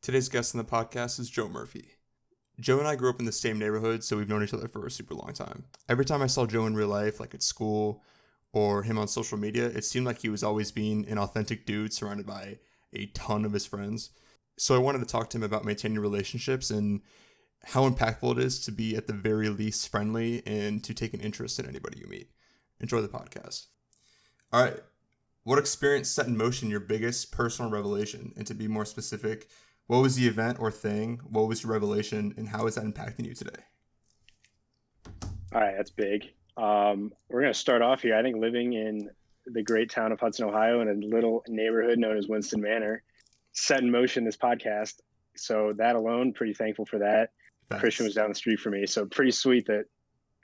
Today's guest on the podcast is Joe Murphy. Joe and I grew up in the same neighborhood, so we've known each other for a super long time. Every time I saw Joe in real life, like at school or him on social media, it seemed like he was always being an authentic dude surrounded by a ton of his friends. So I wanted to talk to him about maintaining relationships and how impactful it is to be at the very least friendly and to take an interest in anybody you meet. Enjoy the podcast. All right. What experience set in motion your biggest personal revelation? And to be more specific, what was the event or thing? What was your revelation, and how is that impacting you today? All right, that's big. We're going to start off here. I think living in the great town of Hudson, Ohio, in a little neighborhood known as Winston Manor, set in motion this podcast. So that alone, pretty thankful for that. Thanks. Christian was down the street for me. So pretty sweet that,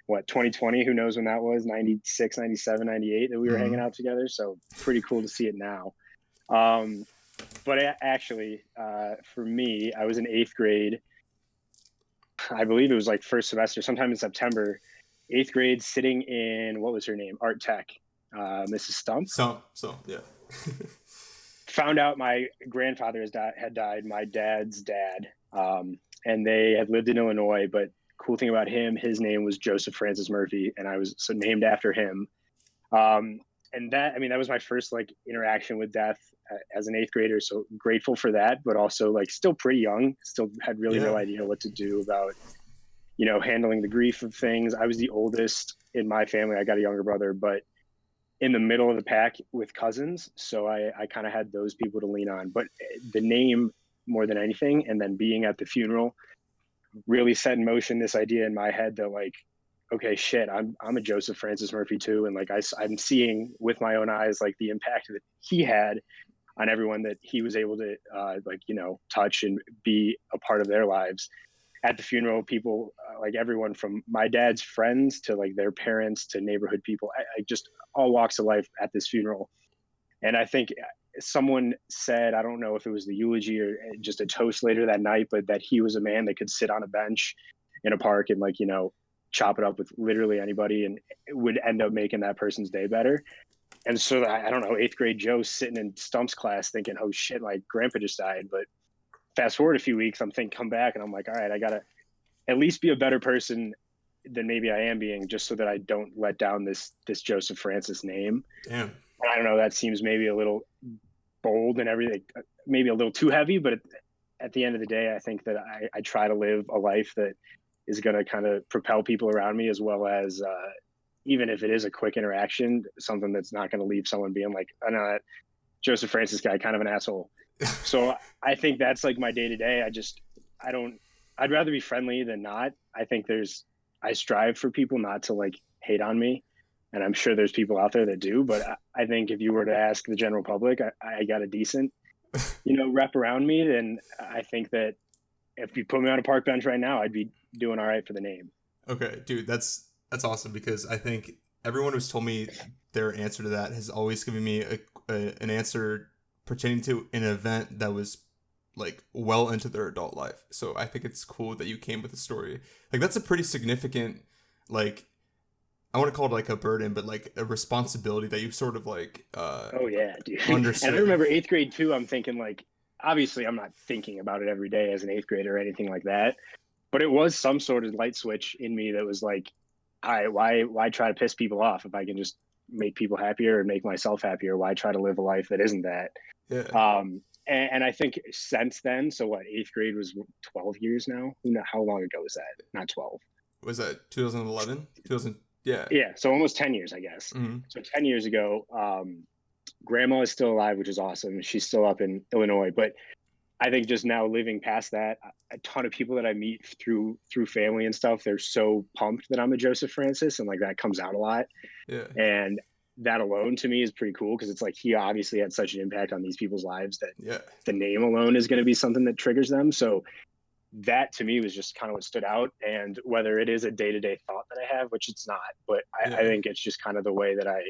2020, who knows when that was, 96, 97, 98, that we were hanging out together. So pretty cool to see it now. But actually, for me, I was in 8th grade. I believe it was like first semester, sometime in September, 8th grade, sitting in, what was her name? Art Tech, Mrs. Stump. So yeah. Found out my grandfather had died, my dad's dad, and they had lived in Illinois. But cool thing about him, his name was Joseph Francis Murphy, and I was so named after him. And that was my first interaction with death as an 8th grader. So grateful for that, but also still pretty young, still had really no idea what to do about, handling the grief of things. I was the oldest in my family. I got a younger brother, but in the middle of the pack with cousins. So I kind of had those people to lean on, but the name more than anything. And then being at the funeral really set in motion this idea in my head that okay, shit, I'm a Joseph Francis Murphy too. And I'm seeing with my own eyes, the impact that he had on everyone that he was able to, touch and be a part of their lives. At the funeral, people, everyone from my dad's friends to their parents to neighborhood people, I just all walks of life at this funeral. And I think someone said, I don't know if it was the eulogy or just a toast later that night, but that he was a man that could sit on a bench in a park and chop it up with literally anybody, and it would end up making that person's day better. And so I don't know, 8th grade Joe sitting in Stump's class thinking, oh shit, my grandpa just died. But fast forward a few weeks, I'm thinking, come back, and I'm like, all right, I gotta at least be a better person than maybe I am being, just so that I don't let down this Joseph Francis name. Damn. And I don't know, that seems maybe a little bold and everything, maybe a little too heavy, but at the end of the day, I think that I try to live a life that is going to kind of propel people around me, as well as even if it is a quick interaction, something that's not going to leave someone being like, oh, no, that Joseph Francis guy, kind of an asshole. So I think that's my day to day. I'd rather be friendly than not. I think I strive for people not to hate on me. And I'm sure there's people out there that do, but I think if you were to ask the general public, I got a decent, rep around me. Then I think that if you put me on a park bench right now, I'd be doing all right for the name. Okay, dude, that's awesome, because I think everyone who's told me their answer to that has always given me an answer pertaining to an event that was well into their adult life. So I think it's cool that you came with a story. That's a pretty significant, I want to call it a burden, but a responsibility that you sort of oh yeah, dude. Understood. And I remember 8th grade too. I'm thinking obviously I'm not thinking about it every day as an 8th grader or anything like that, but it was some sort of light switch in me that was why try to piss people off if I can just make people happier and make myself happier? Why try to live a life that isn't that? Yeah. And I think since then, so 8th grade was 12 years now. How long ago was that? Not 12. Was that 2011? 2000? Yeah. Yeah. So almost 10 years, I guess. Mm-hmm. So 10 years ago, grandma is still alive, which is awesome. She's still up in Illinois, but I think just now living past that, a ton of people that I meet through family and stuff, they're so pumped that I'm a Joseph Francis, and that comes out a lot. Yeah. And that alone to me is pretty cool, because it's he obviously had such an impact on these people's lives that the name alone is going to be something that triggers them. So that to me was just kind of what stood out. And whether it is a day-to-day thought that I have, which it's not, but I think it's just kind of the way that I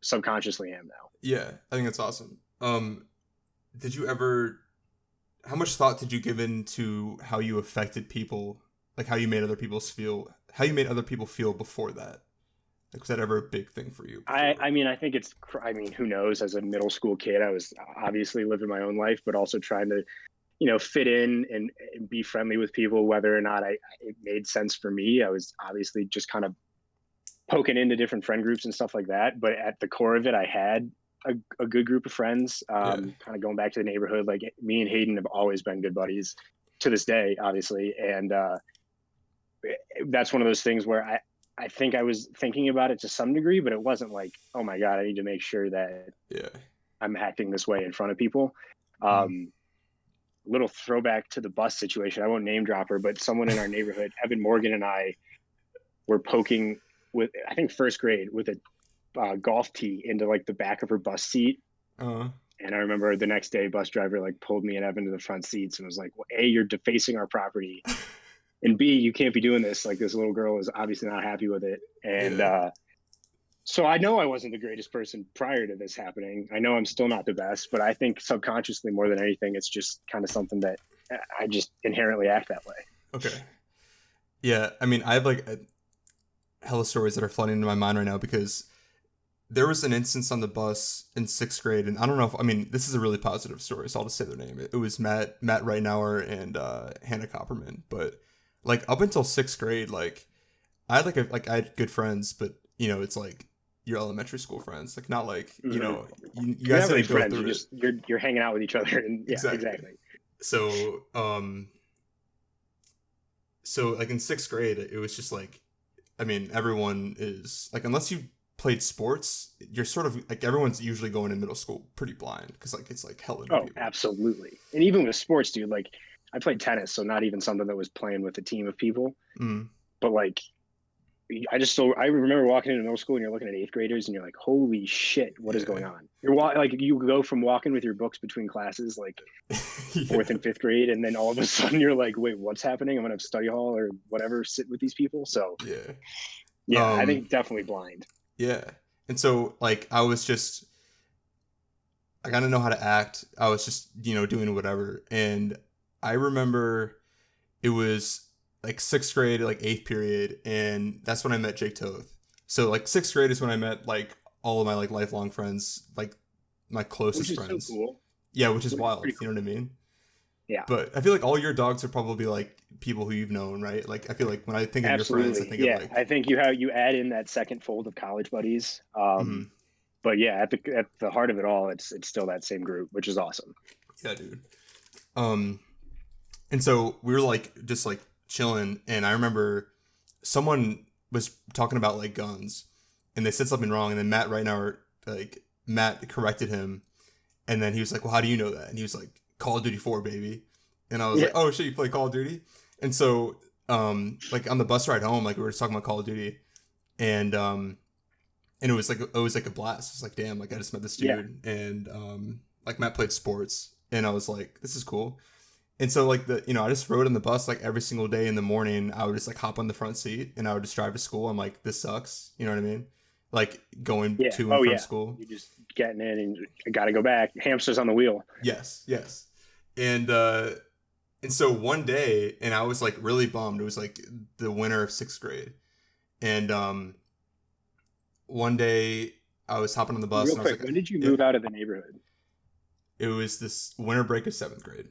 subconsciously am now. Yeah, I think that's awesome. Did you ever, how much thought did you give into how you affected people, how you made other people feel before that? Was that ever a big thing for you? I think who knows? As a middle school kid, I was obviously living my own life, but also trying to, fit in and be friendly with people, whether or not it made sense for me. I was obviously just kind of poking into different friend groups and stuff like that. But at the core of it, I had a good group of friends. Yeah. Kind of going back to the neighborhood, like me and Hayden have always been good buddies to this day, obviously. And that's one of those things where I think I was thinking about it to some degree, but it wasn't like, oh my God, I need to make sure that I'm acting this way in front of people. Little throwback to the bus situation. I won't name drop her, but someone in our neighborhood, Evan Morgan and I were poking with, I think first grade, with a golf tee into like the back of her bus seat. And I remember the next day, bus driver like pulled me and Evan to the front seats and was like, well, A, you're defacing our property. And B, you can't be doing this. Like, this little girl is obviously not happy with it. And so I know I wasn't the greatest person prior to this happening. I know I'm still not the best, but I think subconsciously more than anything, it's just kind of something that I just inherently act that way. Okay. Yeah. I mean, I have like hella stories that are flooding into my mind right now because there was an instance on the bus in 6th grade, and I don't know if, I mean, this is a really positive story, so I'll just say their name. It was Matt Reitnauer and Hannah Copperman. But like up until 6th grade, like I had I had good friends, but it's like your elementary school friends, like not like you guys didn't go through it. You're hanging out with each other, and exactly. So so like in 6th grade, it was just like, I mean, everyone is like, unless you played sports, you're sort of like, everyone's usually going in middle school pretty blind because like it's like hella new people. Absolutely. And even with sports, dude, like I played tennis, so not even something that was playing with a team of people, but like I remember walking into middle school and you're looking at 8th graders and you're like, holy shit, what is going on? You're like, you go from walking with your books between classes, like 4th and 5th grade. And then all of a sudden you're like, wait, what's happening? I'm going to have study hall or whatever, sit with these people. So I think definitely blind. Yeah. And so like, I got to know how to act. I was just, doing whatever. And I remember it was like 6th grade, like 8th period, and that's when I met Jake Toth. So like 6th grade is when I met like all of my like lifelong friends, like my closest friends. So cool. Yeah, which is wild. Cool. You know what I mean? Yeah. But I feel like all your dogs are probably like people who you've known, right? Like I feel like when I think of your friends, I think of like, I think you add in that second fold of college buddies. But yeah, at the heart of it all, it's still that same group, which is awesome. Yeah, dude. And so we were like just like chilling, and I remember someone was talking about like guns, and they said something wrong, and then Matt corrected him, and then he was like, well, how do you know that? And he was like, Call of Duty 4, baby. And I was like, oh shit, you play Call of Duty? And so like on the bus ride home, like we were just talking about Call of Duty, and it was like a blast. It's like, damn, like I just met this dude, and like Matt played sports, and I was like, this is cool. And so like I just rode on the bus like every single day in the morning. I would just like hop on the front seat and I would just drive to school. I'm like, this sucks. You know what I mean? Like going to and from school. You're just getting in and got to go back. Hamsters on the wheel. Yes. And so one day, and I was like really bummed. It was like the winter of 6th grade. And one day I was hopping on the bus. Real and quick, I was like, when did you move out of the neighborhood? It was this winter break of 7th grade.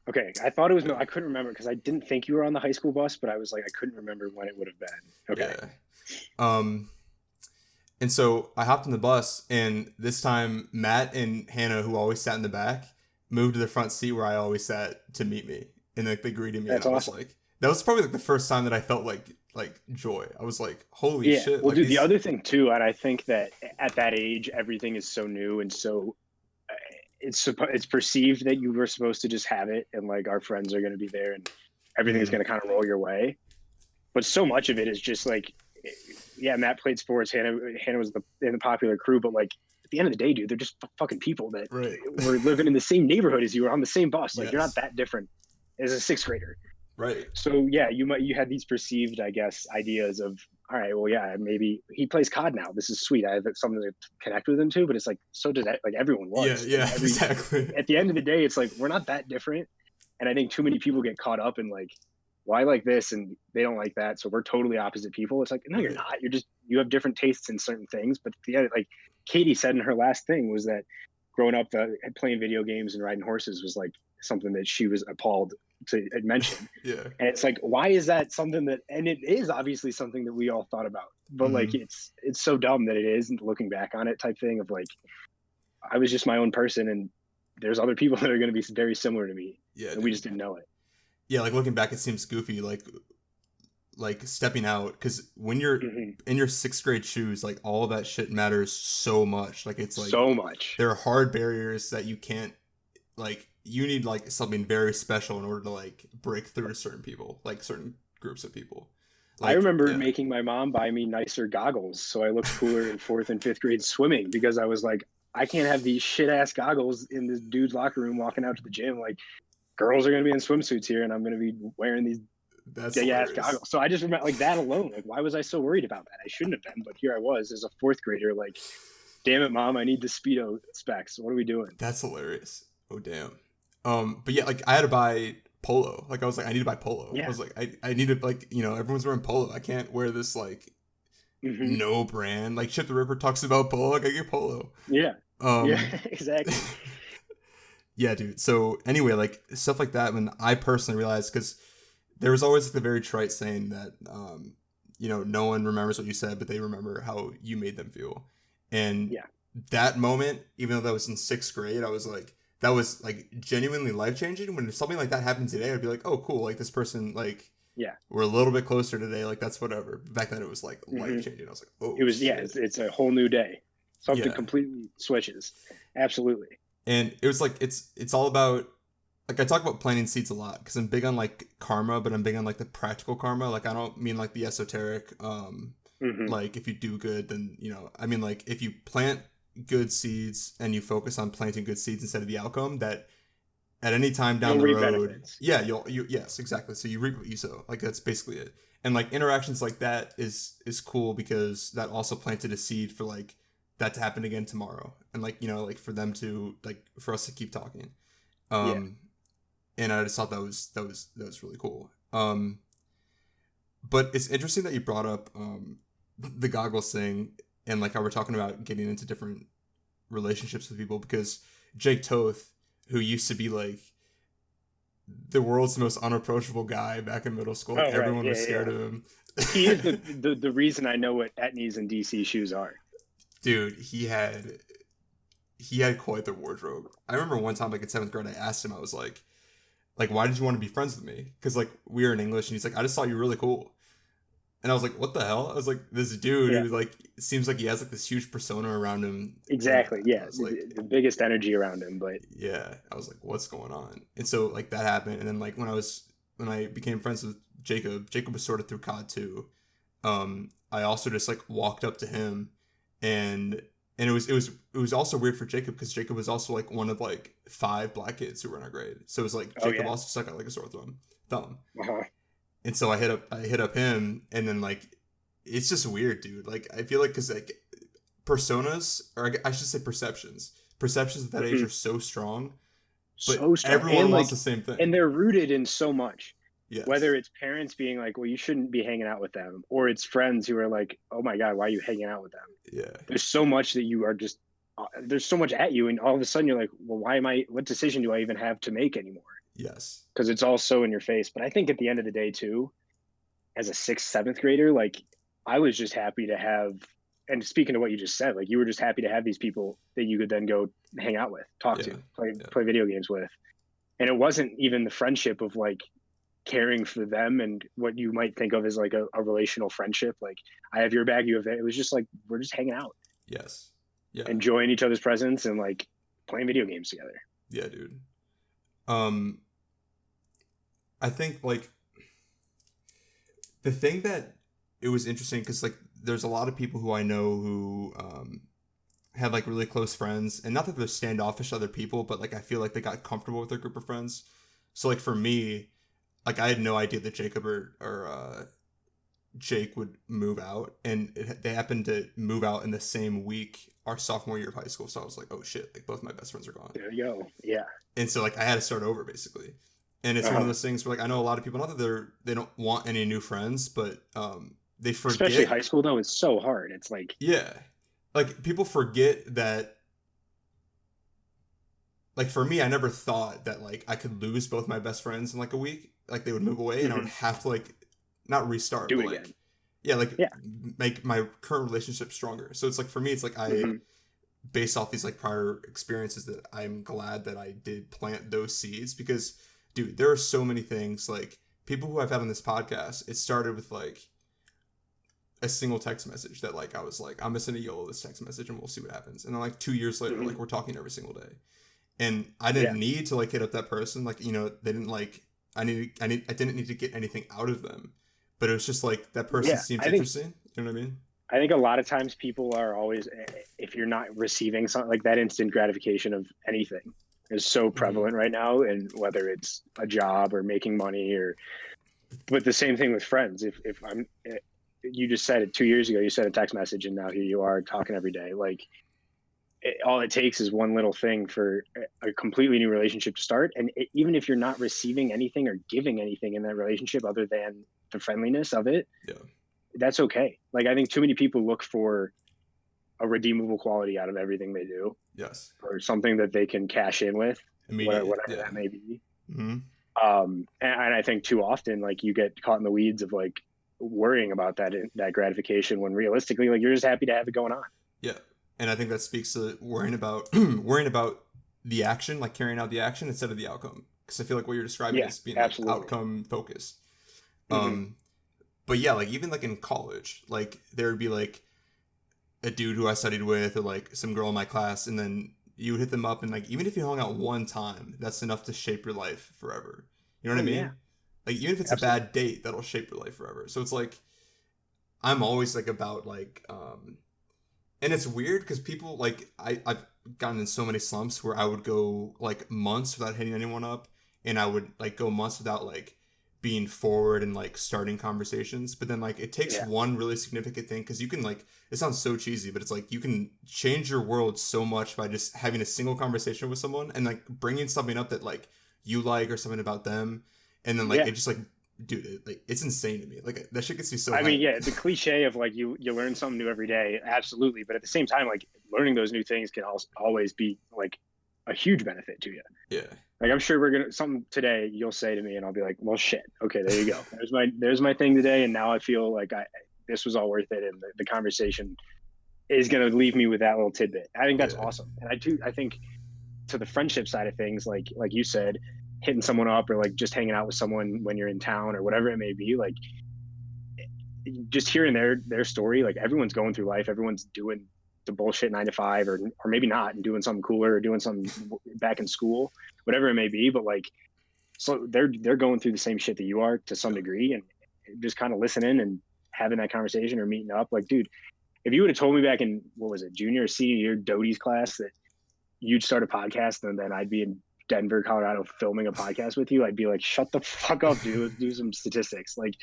Okay, I thought it was I couldn't remember because I didn't think you were on the high school bus, but I was like, I couldn't remember when it would have been. Okay. Yeah. And so I hopped on the bus, and this time Matt and Hannah, who always sat in the back, moved to the front seat where I always sat to meet me, and like they greeted me. That's and I awesome. was like, that was probably like the first time that I felt like joy. I was like, holy shit. Well, like, dude, the other thing too, and I think that at that age, everything is so new and so. It's perceived that you were supposed to just have it, and like our friends are going to be there, and everything's going to kind of roll your way. But so much of it is just like, Matt played sports. Hannah was in the popular crew, but like at the end of the day, dude, they're just fucking people that were living in the same neighborhood as you, were on the same bus. Like you're not that different as a 6th grader. Right. So you had these perceived, I guess, ideas of, all right, well, maybe he plays COD now. This is sweet. I have something to connect with him too. But it's like, so did that, like everyone was. Yeah, exactly. At the end of the day, it's like, we're not that different. And I think too many people get caught up in like, well, I like this and they don't like that, so we're totally opposite people. It's like, no, you're not. You have different tastes in certain things. But like Katie said in her last thing was that growing up, playing video games and riding horses was like something that she was appalled to mention. Yeah. And it's like, why is that something that, and it is obviously something that we all thought about, but like, Mhm. it's so dumb that it is, looking back on it, type thing of like, I was just my own person, and there's other people that are going to be very similar to me, Yeah, and we dude. just didn't know it. Yeah, like looking back, it seems goofy, like stepping out, because when you're Hmm. in your sixth grade shoes, like all of that shit matters so much. Like it's like So much. there are hard barriers that you can't, like you need like something very special in order to like break through to certain people, like certain groups of people. I Like remember yeah, making my mom buy me nicer goggles so I looked cooler in fourth and fifth grade swimming, because I was like, I can't have these shit ass goggles in this dude's locker room walking out to the gym. Like, girls are going to be in swimsuits here, and I'm going to be wearing these that's big ass hilarious. goggles. So I just remember like that alone. Like, why was I so worried about that? I shouldn't have been, but here I was as a fourth grader. Like, damn it, mom, I need the Speedo specs. What are we doing? That's hilarious. Oh damn. But yeah, like I had to buy polo. Like I was like, I need to buy polo. I Yeah. was like, I need to like, everyone's wearing polo. I can't wear this like Hmm. no brand. Like Chip the Ripper talks about polo. Like I get polo. Yeah. Yeah. Um, Exactly. yeah, dude. So anyway, like stuff like that. When I personally realized, because there was always the very trite saying that, no one remembers what you said, but they remember how you made them feel. And Yeah. that moment, even though that was in sixth grade, I was like, that was like genuinely life changing. When something like that happened today, I'd be like, oh, cool. Like this person, like Yeah. we're a little bit closer today. Like that's whatever. Back then, it was like Hmm. life changing. I was like, oh It was, yeah, shit. it's a whole new day. Something Yeah. completely switches. Absolutely. And it was like it's all about, like I talk about planting seeds a lot because I'm big on like karma, but I'm big on like the practical karma. Like I don't mean like the esoteric, Hmm. like if you do good, then I mean like if you plant good seeds and you focus on planting good seeds instead of the outcome, that at any time down You'll the reap road, benefits. yeah, you yes, exactly. So you reap what you sow. Like that's basically it. And like interactions like that is cool because that also planted a seed for like that to happen again tomorrow, and like like for them to like for us to keep talking. Yeah. Um, and I just thought that was really cool. But it's interesting that you brought up the goggles thing and like how we're talking about getting into different relationships with people, because Jake Toth, who used to be like the world's most unapproachable guy back in middle school, like Oh, right. everyone Yeah. was Yeah. scared Yeah. of him. He is the reason I know what Etnies and DC shoes are. Dude, he had quite the wardrobe. I remember one time, like in seventh grade, I asked him, I was like, why did you want to be friends with me? Because like we were in English, and he's like, I just thought you were really cool. And I was like, what the hell? I was like, this dude Yeah. who like seems like he has like this huge persona around him, and Exactly. I Yeah. was like, The biggest energy around him, but yeah, I was like, what's going on? And so like that happened, and then like when I became friends with Jacob was sort of through COD too. I also just like walked up to him, and it was also weird for Jacob because Jacob was also like one of like 5 black kids who were in our grade, so it was like oh Jacob yeah. also stuck out like a sore thumb. Uh-huh. And so I hit up him, and then like it's just weird, dude. Like I feel like because like personas, or I should say perceptions at that age Hmm. are so strong, but So strong, everyone and wants like, the same thing. and they're rooted in so much. Yes. Whether it's parents being like, "Well, you shouldn't be hanging out with them," or it's friends who are like, "Oh my God, why are you hanging out with them?" Yeah. There's so much that you are just there's so much at you, and all of a sudden you're like, well, why am I, what decision do I even have to make anymore? Yes. Because it's all so in your face. But I think at the end of the day too, as a sixth, seventh grader, like, I was just happy to have, and speaking to what you just said, like, you were just happy to have these people that you could then go hang out with, talk Yeah. to, play Yeah. play video games with. And it wasn't even the friendship of like caring for them and what you might think of as like a relational friendship, like I have your bag, you have that. It was just like, we're just hanging out, Yes. Yeah. enjoying each other's presence, and like playing video games together. Yeah, dude. Um, I think like the thing that it was interesting because like there's a lot of people who I know who had like really close friends, and not that they're standoffish to other people, but like I feel like they got comfortable with their group of friends. So like for me, like I had no idea that Jacob or Jake would move out, and they happened to move out in the same week our sophomore year of high school. So I was like, oh shit, like both my best friends are gone, There you go. Yeah. and so like I had to start over basically. And it's one of Uh-huh. those things where like I know a lot of people, not that they don't want any new friends, but they Especially forget. high school though, it's so hard. It's like, Yeah, like people forget that like for me, I never thought that like I could lose both my best friends in like a week. Like they would move away and I would have to like not restart, Do but it like again. yeah, like Yeah. make my current relationship stronger. So it's like for me, it's like I Hmm. based off these like prior experiences that I'm glad that I did plant those seeds because dude, there are so many things like people who I've had on this podcast, it started with like a single text message that like I was like, I'm just gonna YOLO this text message and we'll see what happens. And then like 2 years later, Hmm. like we're talking every single day. And I didn't Yeah. need to like hit up that person. Like, they didn't like I didn't need to get anything out of them. But it was just like that person Yeah. seems interesting. You know what I mean? I think a lot of times people are always, if you're not receiving something like that instant gratification of anything is so Mm-hmm. prevalent right now. And whether it's a job or making money but the same thing with friends. If you just said it 2 years ago, you sent a text message and now here you are talking every day. Like all it takes is one little thing for a completely new relationship to start. And even if you're not receiving anything or giving anything in that relationship other than the friendliness of it, Yeah. that's okay. Like I think too many people look for a redeemable quality out of everything they do Yes. or something that they can cash in with, Immediate. whatever Yeah. that may be. Mm-hmm. And I think too often, like you get caught in the weeds of like worrying about that gratification when realistically, like you're just happy to have it going on. Yeah. And I think that speaks to worrying about worrying about the action, like carrying out the action instead of the outcome. Because I feel like what you're describing Yeah, is being like absolutely. outcome focused. Hmm. But yeah, like even like in college, like there would be like a dude who I studied with or like some girl in my class, and then you would hit them up, and like even if you hung out one time, that's enough to shape your life forever. You know what Oh I yeah, mean? Like even if it's a absolutely. bad date, that'll shape your life forever. So it's like I'm always like about like and it's weird because people like I've gotten in so many slumps where I would go like months without hitting anyone up, and I would like go months without like being forward and like starting conversations. But then like it takes Yeah, one really significant thing because you can like it sounds so cheesy, but it's like you can change your world so much by just having a single conversation with someone and like bringing something up that like you like or something about them, and then like yeah. it just like dude, like it's insane to me. Like that shit gets me so I mean, hyped. yeah, the cliche of like you learn something new every day, absolutely. But at the same time, like learning those new things can also always be like a huge benefit to you. Yeah. Like I'm sure we're gonna something today you'll say to me and I'll be like, well, shit. Okay, there you go. There's my thing today, and now I feel like this was all worth it, and the conversation is gonna leave me with that little tidbit. I think that's Yeah. awesome, and I think to the friendship side of things, like you said, hitting someone up or like just hanging out with someone when you're in town or whatever it may be, like just hearing their story. Like everyone's going through life, everyone's doing the bullshit 9 to 5 or maybe not and doing something cooler or doing something back in school, whatever it may be. But like, so they're going through the same shit that you are to some Yeah. degree, and just kind of listening and having that conversation or meeting up. Like, dude, if you would have told me back in what was it, junior or senior year Doty's class that you'd start a podcast and then I'd be in Denver, Colorado filming a podcast with you, I'd be like, shut the fuck up, dude. Let's do some statistics. Like,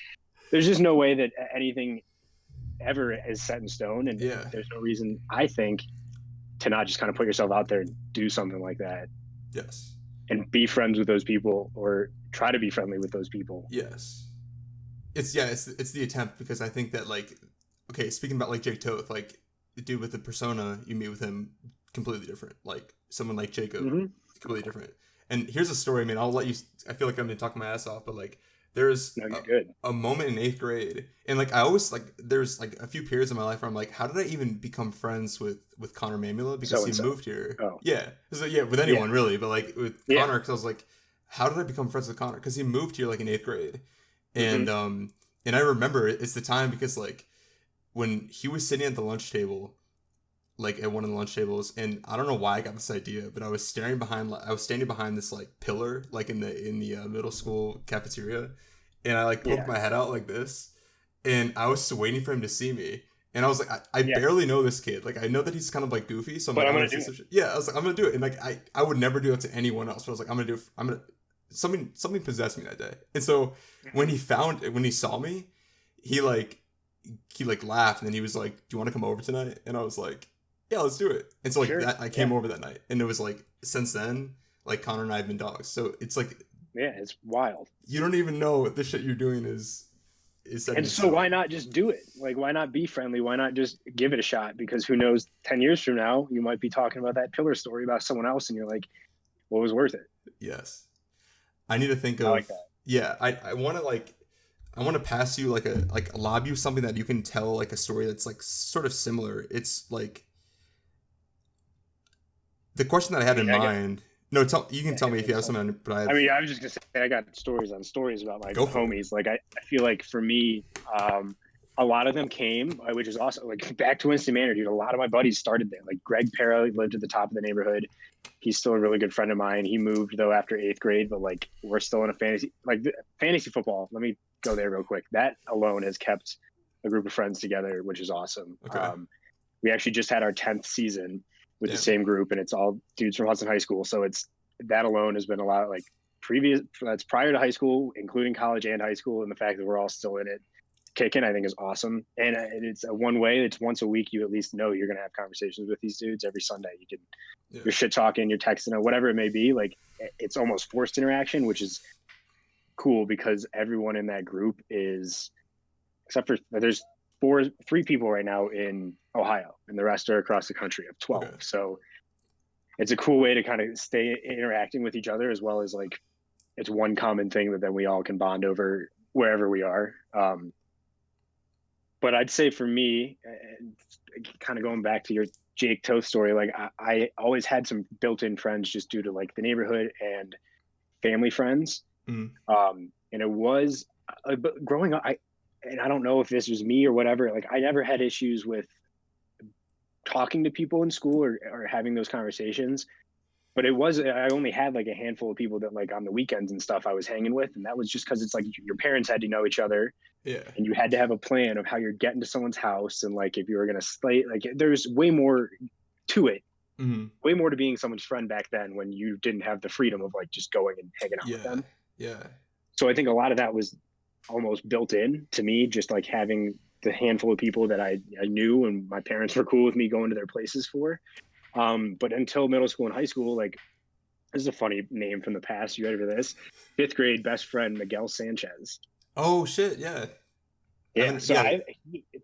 there's just no way that anything ever is set in stone, and Yeah. there's no reason I think to not just kind of put yourself out there and do something like that Yes. and be friends with those people or try to be friendly with those people. Yes. It's the attempt because I think that like okay, speaking about like Jake Toth, like the dude with the persona, you meet with him completely different. Like someone like Jacob, Mm-hmm. completely different. And here's a story, man. I'll let you. I feel like I'm gonna talk my ass off, but like there's No, you're good. a moment in 8th grade, and like I always like there's like a few periods in my life where I'm like, how did I even become friends with Connor Mamula because So he and so. moved here? Oh, Yeah, so yeah, with anyone really, but like with yeah. Connor, because I was like, how did I become friends with Connor? Because he moved here like in 8th grade, Mm-hmm. and I remember it's the time because like when he was sitting at the lunch table, like at one of the lunch tables, and I don't know why I got this idea, but I was standing behind this like pillar, like in the middle school cafeteria, and I like poked Yeah. my head out like this, and I was just waiting for him to see me, and I was like, I Yeah. barely know this kid, like I know that he's kind of like goofy, so I'm But like, I'm I'm gonna gonna do say it. some shit. Yeah, I was like, I'm gonna do it, and like I would never do it to anyone else, but I was like, I'm gonna something possessed me that day, and so when he saw me, he like laughed, and then he was like, do you want to come over tonight? And I was like, yeah, let's do it. And so like Sure. that I came Yeah. over that night, and it was like since then like Connor and I have been dogs, so it's like Yeah, it's wild. you don't even know what the shit you're doing is setting And in so stone. why not just do it? Like, why not be friendly? Why not just give it a shot? Because who knows, 10 years from now, you might be talking about that pillar story about someone else, and you're like, what was worth it. Yes. I need to think I of like that. yeah, I want to like I want to pass you like lob you something that you can tell like a story that's like sort of similar. It's like the question that I I had mean, in I got mind. No, you can yeah, tell hit me me if you with have something. something, but I I have mean, I was just gonna say I got stories on stories about my go for it. homies. Like I feel like for me, a lot of them came, which is awesome. Like back to Winston Manor, dude. A lot of my buddies started there. Like Greg Para lived at the top of the neighborhood. He's still a really good friend of mine. He moved though after 8th grade, but like we're still in a fantasy football. Let me go there real quick. That alone has kept a group of friends together, which is awesome. Okay. We actually just had our 10th season with the Damn. same group, and it's all dudes from Hudson High School. So it's that alone has been a lot like previous. That's prior to high school, including college and high school, and the fact that we're all still in it kicking, I think is awesome. And it's a one way. It's once a week. You at least know you're gonna have conversations with these dudes every Sunday. You can Yeah. you're shit talking, you're texting, or whatever it may be. Like it's almost forced interaction, which is cool because everyone in that group is, except for there's three people right now in Ohio, and the rest are across the country of 12. Okay. So it's a cool way to kind of stay interacting with each other, as well as like it's one common thing that then we all can bond over wherever we are. But I'd say for me, kind of going back to your Jake Toth story, like I always had some built-in friends just due to like the neighborhood and family friends. Mm. And it was but growing up, and I don't know if this was me or whatever, like I never had issues with talking to people in school or having those conversations. But I only had like a handful of people that like on the weekends and stuff I was hanging with. And that was just because it's like your parents had to know each other. Yeah. And you had to have a plan of how you're getting to someone's house. And like, if you were going to slate, like there's way more to it, way more to being someone's friend back then when you didn't have the freedom of like just going and hanging out with them. Yeah. So I think a lot of that was almost built in to me, just like having the handful of people that I knew and my parents were cool with me going to their places for. But until middle school and high school, like this is a funny name from the past. You ready for this? 5th grade best friend Miguel Sanchez. Oh shit! Yeah. Yeah.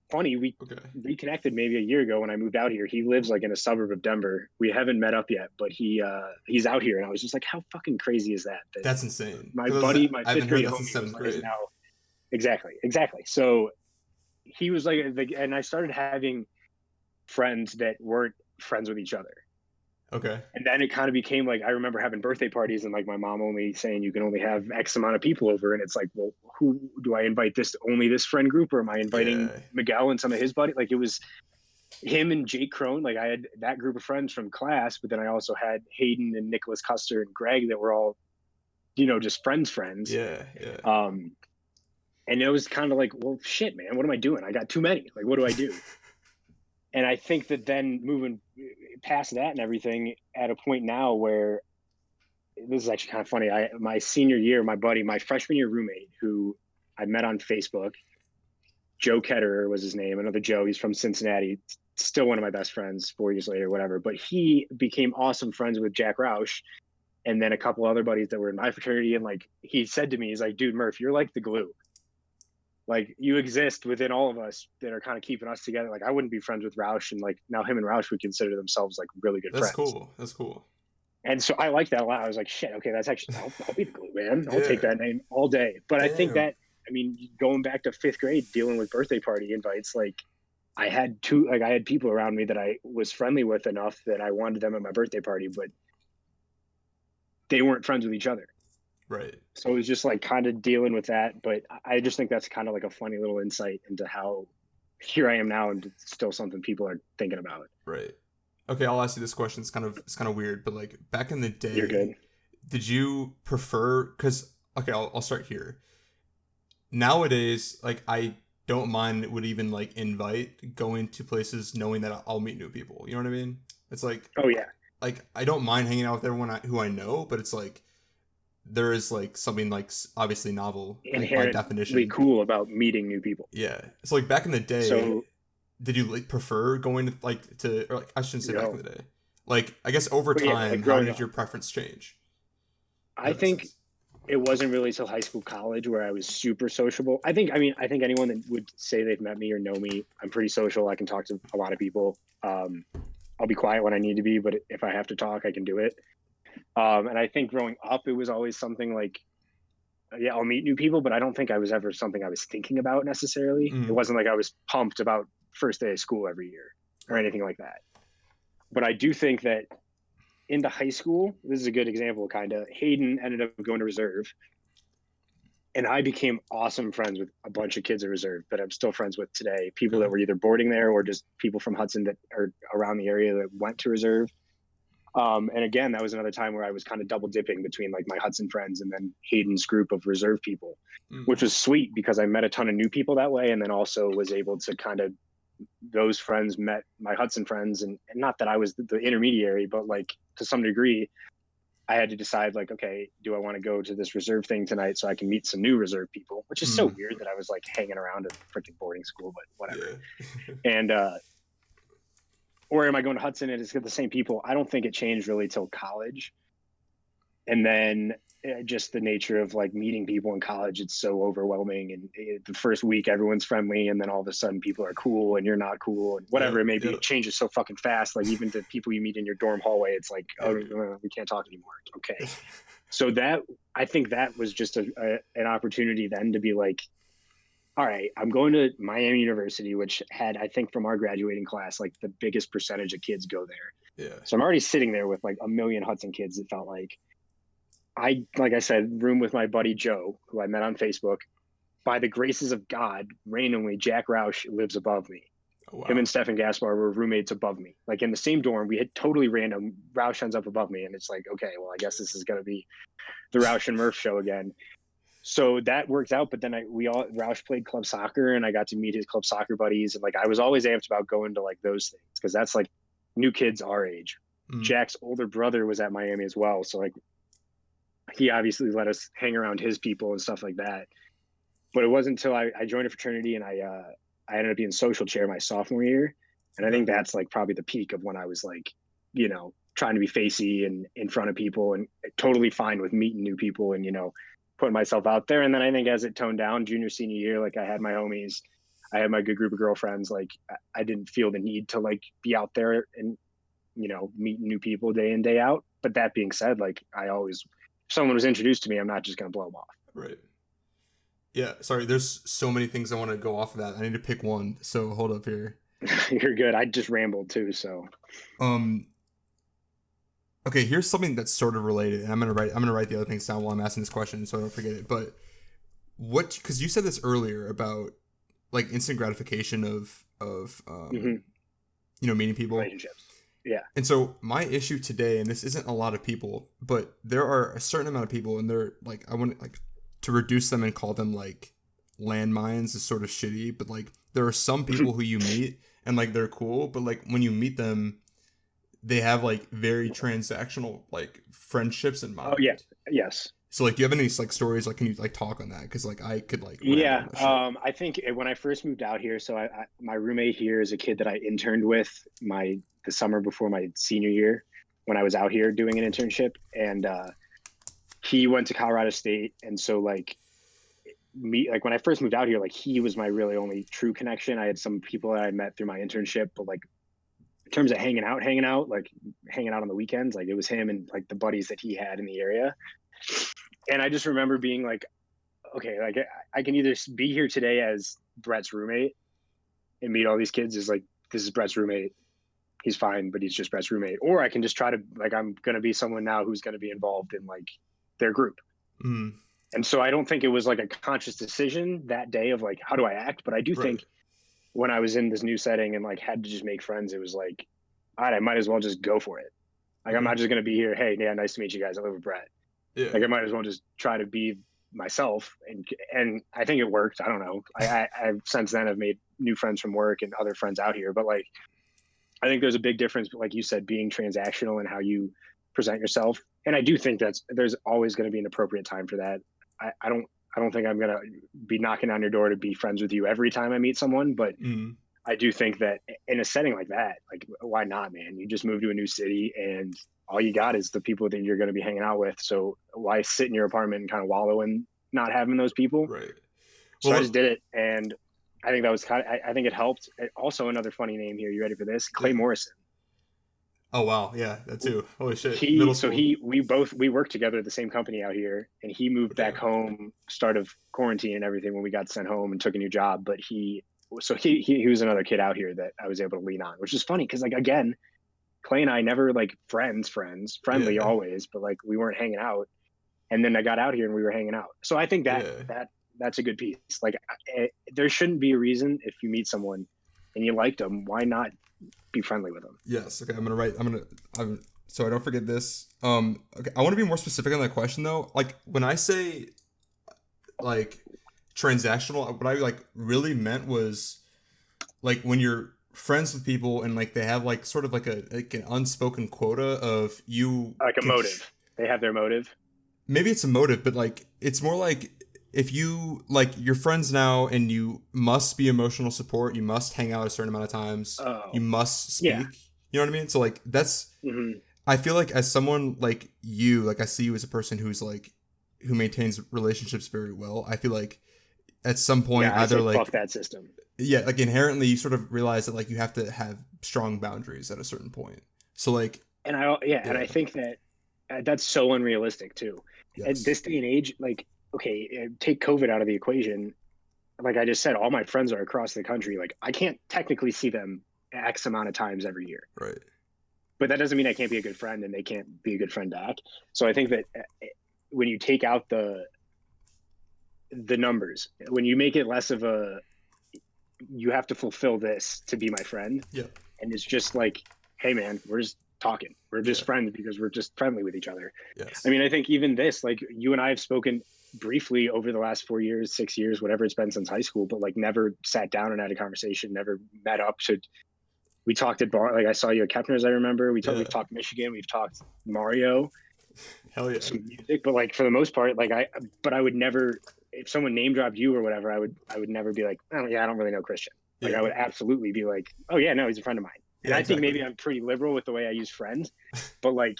Funny. We okay. reconnected maybe a year ago when I moved out here. He lives like in a suburb of Denver. We haven't met up yet, but he's out here, and I was just like, how fucking crazy is that? That's insane. My buddy, my 5th grade homie, was now. Exactly. So he was like, and I started having friends that weren't friends with each other. Okay. And then it kind of became like, I remember having birthday parties and like my mom only saying you can only have X amount of people over. And it's like, well, who do I invite? Only this friend group, or am I inviting Miguel and some of his buddies? Like it was him and Jake Crone. Like I had that group of friends from class, but then I also had Hayden and Nicholas Custer and Greg that were all, just friends. Yeah. And it was kind of like, well, shit, man, what am I doing? I got too many. Like, what do I do? And I think that then moving past that and everything, at a point now where this is actually kind of funny. My senior year, my buddy, my freshman year roommate, who I met on Facebook, Joe Ketterer was his name. Another Joe. He's from Cincinnati. Still one of my best friends 4 years later, whatever. But he became awesome friends with Jack Roush and then a couple other buddies that were in my fraternity. And like he said to me, he's like, dude, Murph, you're like the glue. Like you exist within all of us that are kind of keeping us together. Like I wouldn't be friends with Roush, and like now him and Roush would consider themselves like really good friends. That's cool. And so I like that a lot. I was like, shit, okay, that's actually, I'll be the glue, man. I'll take that name all day. But I think that, going back to 5th grade, dealing with birthday party invites, like I had people around me that I was friendly with enough that I wanted them at my birthday party, but they weren't friends with each other. Right. So it was just like kind of dealing with that. But I just think that's kind of like a funny little insight into how here I am now, and it's still something people are thinking about. Right. Okay, I'll ask you this question. It's kind of weird, but like back in the day, you're good. Did you prefer? Because I'll start here. Nowadays, like I don't mind would even like invite going to places knowing that I'll meet new people. You know what I mean? It's like, oh yeah, like I don't mind hanging out with everyone who I know, but it's like there is like something like obviously novel, inherently by definition, cool about meeting new people. Yeah, so like back in the day. So, did you like prefer going to or like I shouldn't say back in the day. Like I guess over time, how did your preference change? I think it wasn't really till high school, college where I was super sociable. I think anyone that would say they've met me or know me, I'm pretty social. I can talk to a lot of people. I'll be quiet when I need to be, but if I have to talk, I can do it. And I think growing up, it was always something like, yeah, I'll meet new people, but I don't think I was ever something I was thinking about necessarily. It Mm, wasn't like I was pumped about first day of school every year or right. anything like that. But I do think that into high school, this is a good example, kind of. Hayden ended up going to reserve, and I became awesome friends with a bunch of kids at reserve that I'm still friends with today. People Okay. that were either boarding there or just people from Hudson that are around the area that went to reserve. And again, that was another time where I was kind of double dipping between like my Hudson friends and then Hayden's group of reserve people, which Mm, was sweet because I met a ton of new people that way. And then also was able to kind of, those friends met my Hudson friends. And not that I was the intermediary, but like to some degree, I had to decide like, okay, do I want to go to this reserve thing tonight so I can meet some new reserve people, which is so mm, weird that I was like hanging around a freaking boarding school, but whatever. yeah. And, or am I going to Hudson and it's got the same people? I don't think it changed really till college. And then just the nature of like meeting people in college, it's so overwhelming. And the first week, everyone's friendly. And then all of a sudden, people are cool and you're not cool and Yeah. whatever it may be. Yeah. It changes so fucking fast. Like even the people you meet in your dorm hallway, it's like, Yeah, oh, dude. we can't talk anymore. Okay. So that, I think that was just an opportunity then to be like, all right, I'm going to Miami University, which had, I think, from our graduating class, like the biggest percentage of kids go there. Yeah. So I'm already sitting there with like a million Hudson kids. It felt like like I said, room with my buddy Joe, who I met on Facebook. By the graces of God, randomly, Jack Roush lives above me. Oh, Him wow. and Stefan Gaspar were roommates above me, like in the same dorm. We had totally random. Roush ends up above me, and it's like, okay, well, I guess this is gonna be the Roush and Murph show again. So that worked out. But then Roush played club soccer, and I got to meet his club soccer buddies, and like I was always amped about going to like those things because that's like new kids our age. Mm, Jack's older brother was at Miami as well, so like he obviously let us hang around his people and stuff like that. But it wasn't until I joined a fraternity and I ended up being social chair my sophomore year, and I okay. think that's like probably the peak of when I was like, trying to be facey and in front of people and totally fine with meeting new people and putting myself out there. And then I think as it toned down, junior senior year, like I had my homies, I had my good group of girlfriends. Like I didn't feel the need to like be out there and meeting new people day in day out. But that being said, like I always, if someone was introduced to me, I'm not just gonna blow them off. Right. Yeah. Sorry. There's so many things I want to go off of that. I need to pick one. So hold up here. You're good. I just rambled too, so Um. Okay. Here's something that's sort of related, and I'm gonna write the other things down while I'm asking this question, so I don't forget it. But what? Because you said this earlier about like instant gratification of hmm meeting people. relationships. Yeah. And so my issue today, and this isn't a lot of people, but there are a certain amount of people, and they're like, I want like to reduce them and call them like landmines is sort of shitty, but like there are some people who you meet and like they're cool, but like when you meet them, they have like very transactional like friendships in Oh yeah. mind. Yes. So like, do you have any like stories? Like, can you like talk on that? Because like I could like ramble Yeah. on this shit. I think when I first moved out here, so my roommate here is a kid that I interned with the summer before my senior year when I was out here doing an internship, and he went to Colorado State, and so like me, like when I first moved out here, like he was my really only true connection. I had some people that I met through my internship, but like in terms of like hanging out on the weekends, like it was him and like the buddies that he had in the area. And I just remember being like, okay, like I can either be here today as Brett's roommate and meet all these kids as like, this is Brett's roommate. He's fine, but he's just Brett's roommate. Or I can just try to, like, I'm going to be someone now who's going to be involved in like their group. Mm, And so I don't think it was like a conscious decision that day of like, how do I act? But I do right. think when I was in this new setting and like had to just make friends, it was like, all right, I might as well just go for it. Like, I'm Okay. not just going to be here. Hey, yeah, nice to meet you guys. I live with Brett. Yeah. Like, I might as well just try to be myself. And I think it worked. I don't know. I've since then I've made new friends from work and other friends out here. But like, I think there's a big difference, like you said, being transactional and how you present yourself. And I do think there's always going to be an appropriate time for that. I don't think I'm going to be knocking on your door to be friends with you every time I meet someone, but Mm, I do think that in a setting like that, like why not, man? You just moved to a new city and all you got is the people that you're going to be hanging out with. So why sit in your apartment and kind of wallow in not having those people? right. So I Well, just did it, and I think that was I think it helped. Also, another funny name here. You ready for this? Clay yeah. Morrison. Oh wow, yeah, that too. Holy shit, He middle so school. he we worked together at the same company out here, and he moved Okay. back home start of quarantine and everything when we got sent home and took a new job. But he was another kid out here that I was able to lean on, which is funny because like again, Clay and I never like friendly Yeah, always, but like we weren't hanging out. And then I got out here and we were hanging out. So I think yeah. that's a good piece. Like there shouldn't be a reason if you meet someone and you liked them, why not be friendly with them? Yes. Okay. I'm so I don't forget this. Okay. I want to be more specific on that question though. Like when I say like transactional, what I like really meant was like when you're friends with people and like they have like sort of like an unspoken quota of you Like a can motive. They have their motive. maybe it's a motive, but like it's more like if you like you're friends now and you must be emotional support, you must hang out a certain amount of times, you Oh, must yeah. speak. You know what I mean? So like that's Hmm. I feel like as someone like you, like I see you as a person who's like who maintains relationships very well. I feel like at some point Yeah, I either say fuck like that system. yeah, like inherently you sort of realize that like you have to have strong boundaries at a certain point. So like And I yeah, think that that's so unrealistic too. At yes. this day and age, like, okay, take COVID out of the equation. Like I just said, all my friends are across the country. Like I can't technically see them X amount of times every year, Right. but that doesn't mean I can't be a good friend and they can't be a good friend back. So I think that when you take out the numbers, when you make it less of a, you have to fulfill this to be my friend, Yeah. and it's just like, hey man, we're just talking, we're just Yeah. friends because we're just friendly with each other. I Yes. mean, I think even this, like you and I have spoken briefly over the last 4 years, 6 years, whatever it's been since high school, but like never sat down and had a conversation, never met up to. We talked at bar, like I saw you at Kepner's. I remember we've Yeah. talked Michigan, we've talked Mario, Hell yeah. some music, but like for the most part, but I would never, if someone name dropped you or whatever, I would never be like, oh yeah, I don't really know Christian. Like I Yeah. would absolutely be like, oh yeah, no, he's a friend of mine. And Yeah, I think maybe exactly. I'm pretty liberal with the way I use friends, but like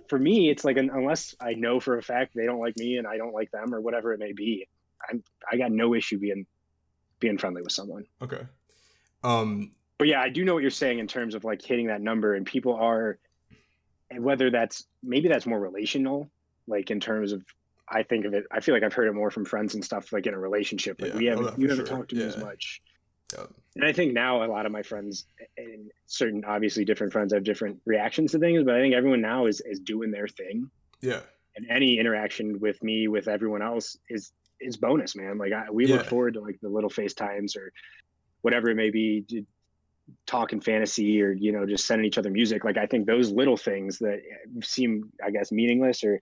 for me, it's like unless I know for a fact they don't like me and I don't like them or whatever it may be, I got no issue being friendly with someone. Okay. Um But yeah, I do know what you're saying in terms of like hitting that number, and people are, and whether that's maybe that's more relational, like in terms of, I think of it, I feel like I've heard it more from friends and stuff, like in a relationship, like yeah, oh that you for haven't sure. talked to me as Yeah. much. Yeah. And I think now a lot of my friends and certain obviously different friends have different reactions to things, but I think everyone now is doing their thing, Yeah. and any interaction with me with everyone else is bonus, man. Like we look Yeah. forward to like the little FaceTimes or whatever it may be, talking fantasy or just sending each other music. Like I think those little things that seem, I guess, meaningless or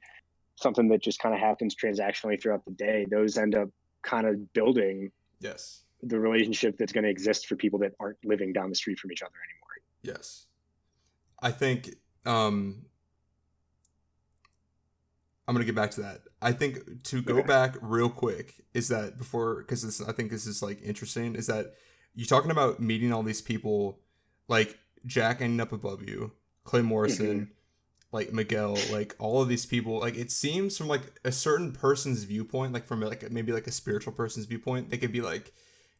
something that just kind of happens transactionally throughout the day, those end up kind of building Yes. the relationship that's going to exist for people that aren't living down the street from each other anymore. Yes. I think um I'm gonna get back to that. I think to go Okay. back real quick is that before because this I think this is like interesting is that you're talking about meeting all these people like Jack ending up above you, Clay Mm-hmm. Morrison, like Miguel, like all of these people, like it seems from like a certain person's viewpoint, like from like maybe like a spiritual person's viewpoint, they could be like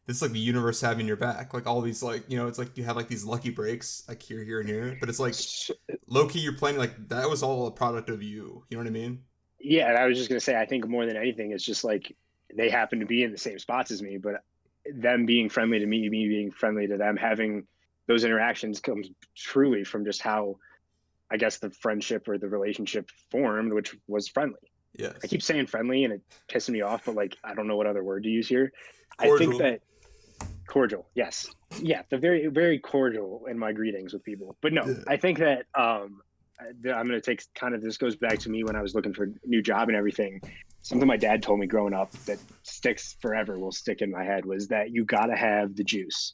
this is like the universe having your back. Like all these like it's like you have like these lucky breaks like here and here, but it's like So, low key you're playing like that was all a product of you. You know what I mean? yeah, and I was just going to say, I think more than anything, it's just like they happen to be in the same spots as me, but them being friendly to me being friendly to them, having those interactions comes truly from just how, I guess, the friendship or the relationship formed, which was friendly. I Yes. keep saying friendly and it pisses me off, but like I don't know what other word to use here. I think Cordial. that cordial, yes, yeah, the very very cordial in my greetings with people. But no, Yeah. I think that I'm going to take kind of, this goes back to me when I was looking for a new job and everything. Something my dad told me growing up that sticks forever, will stick in my head, was that you got to have the juice.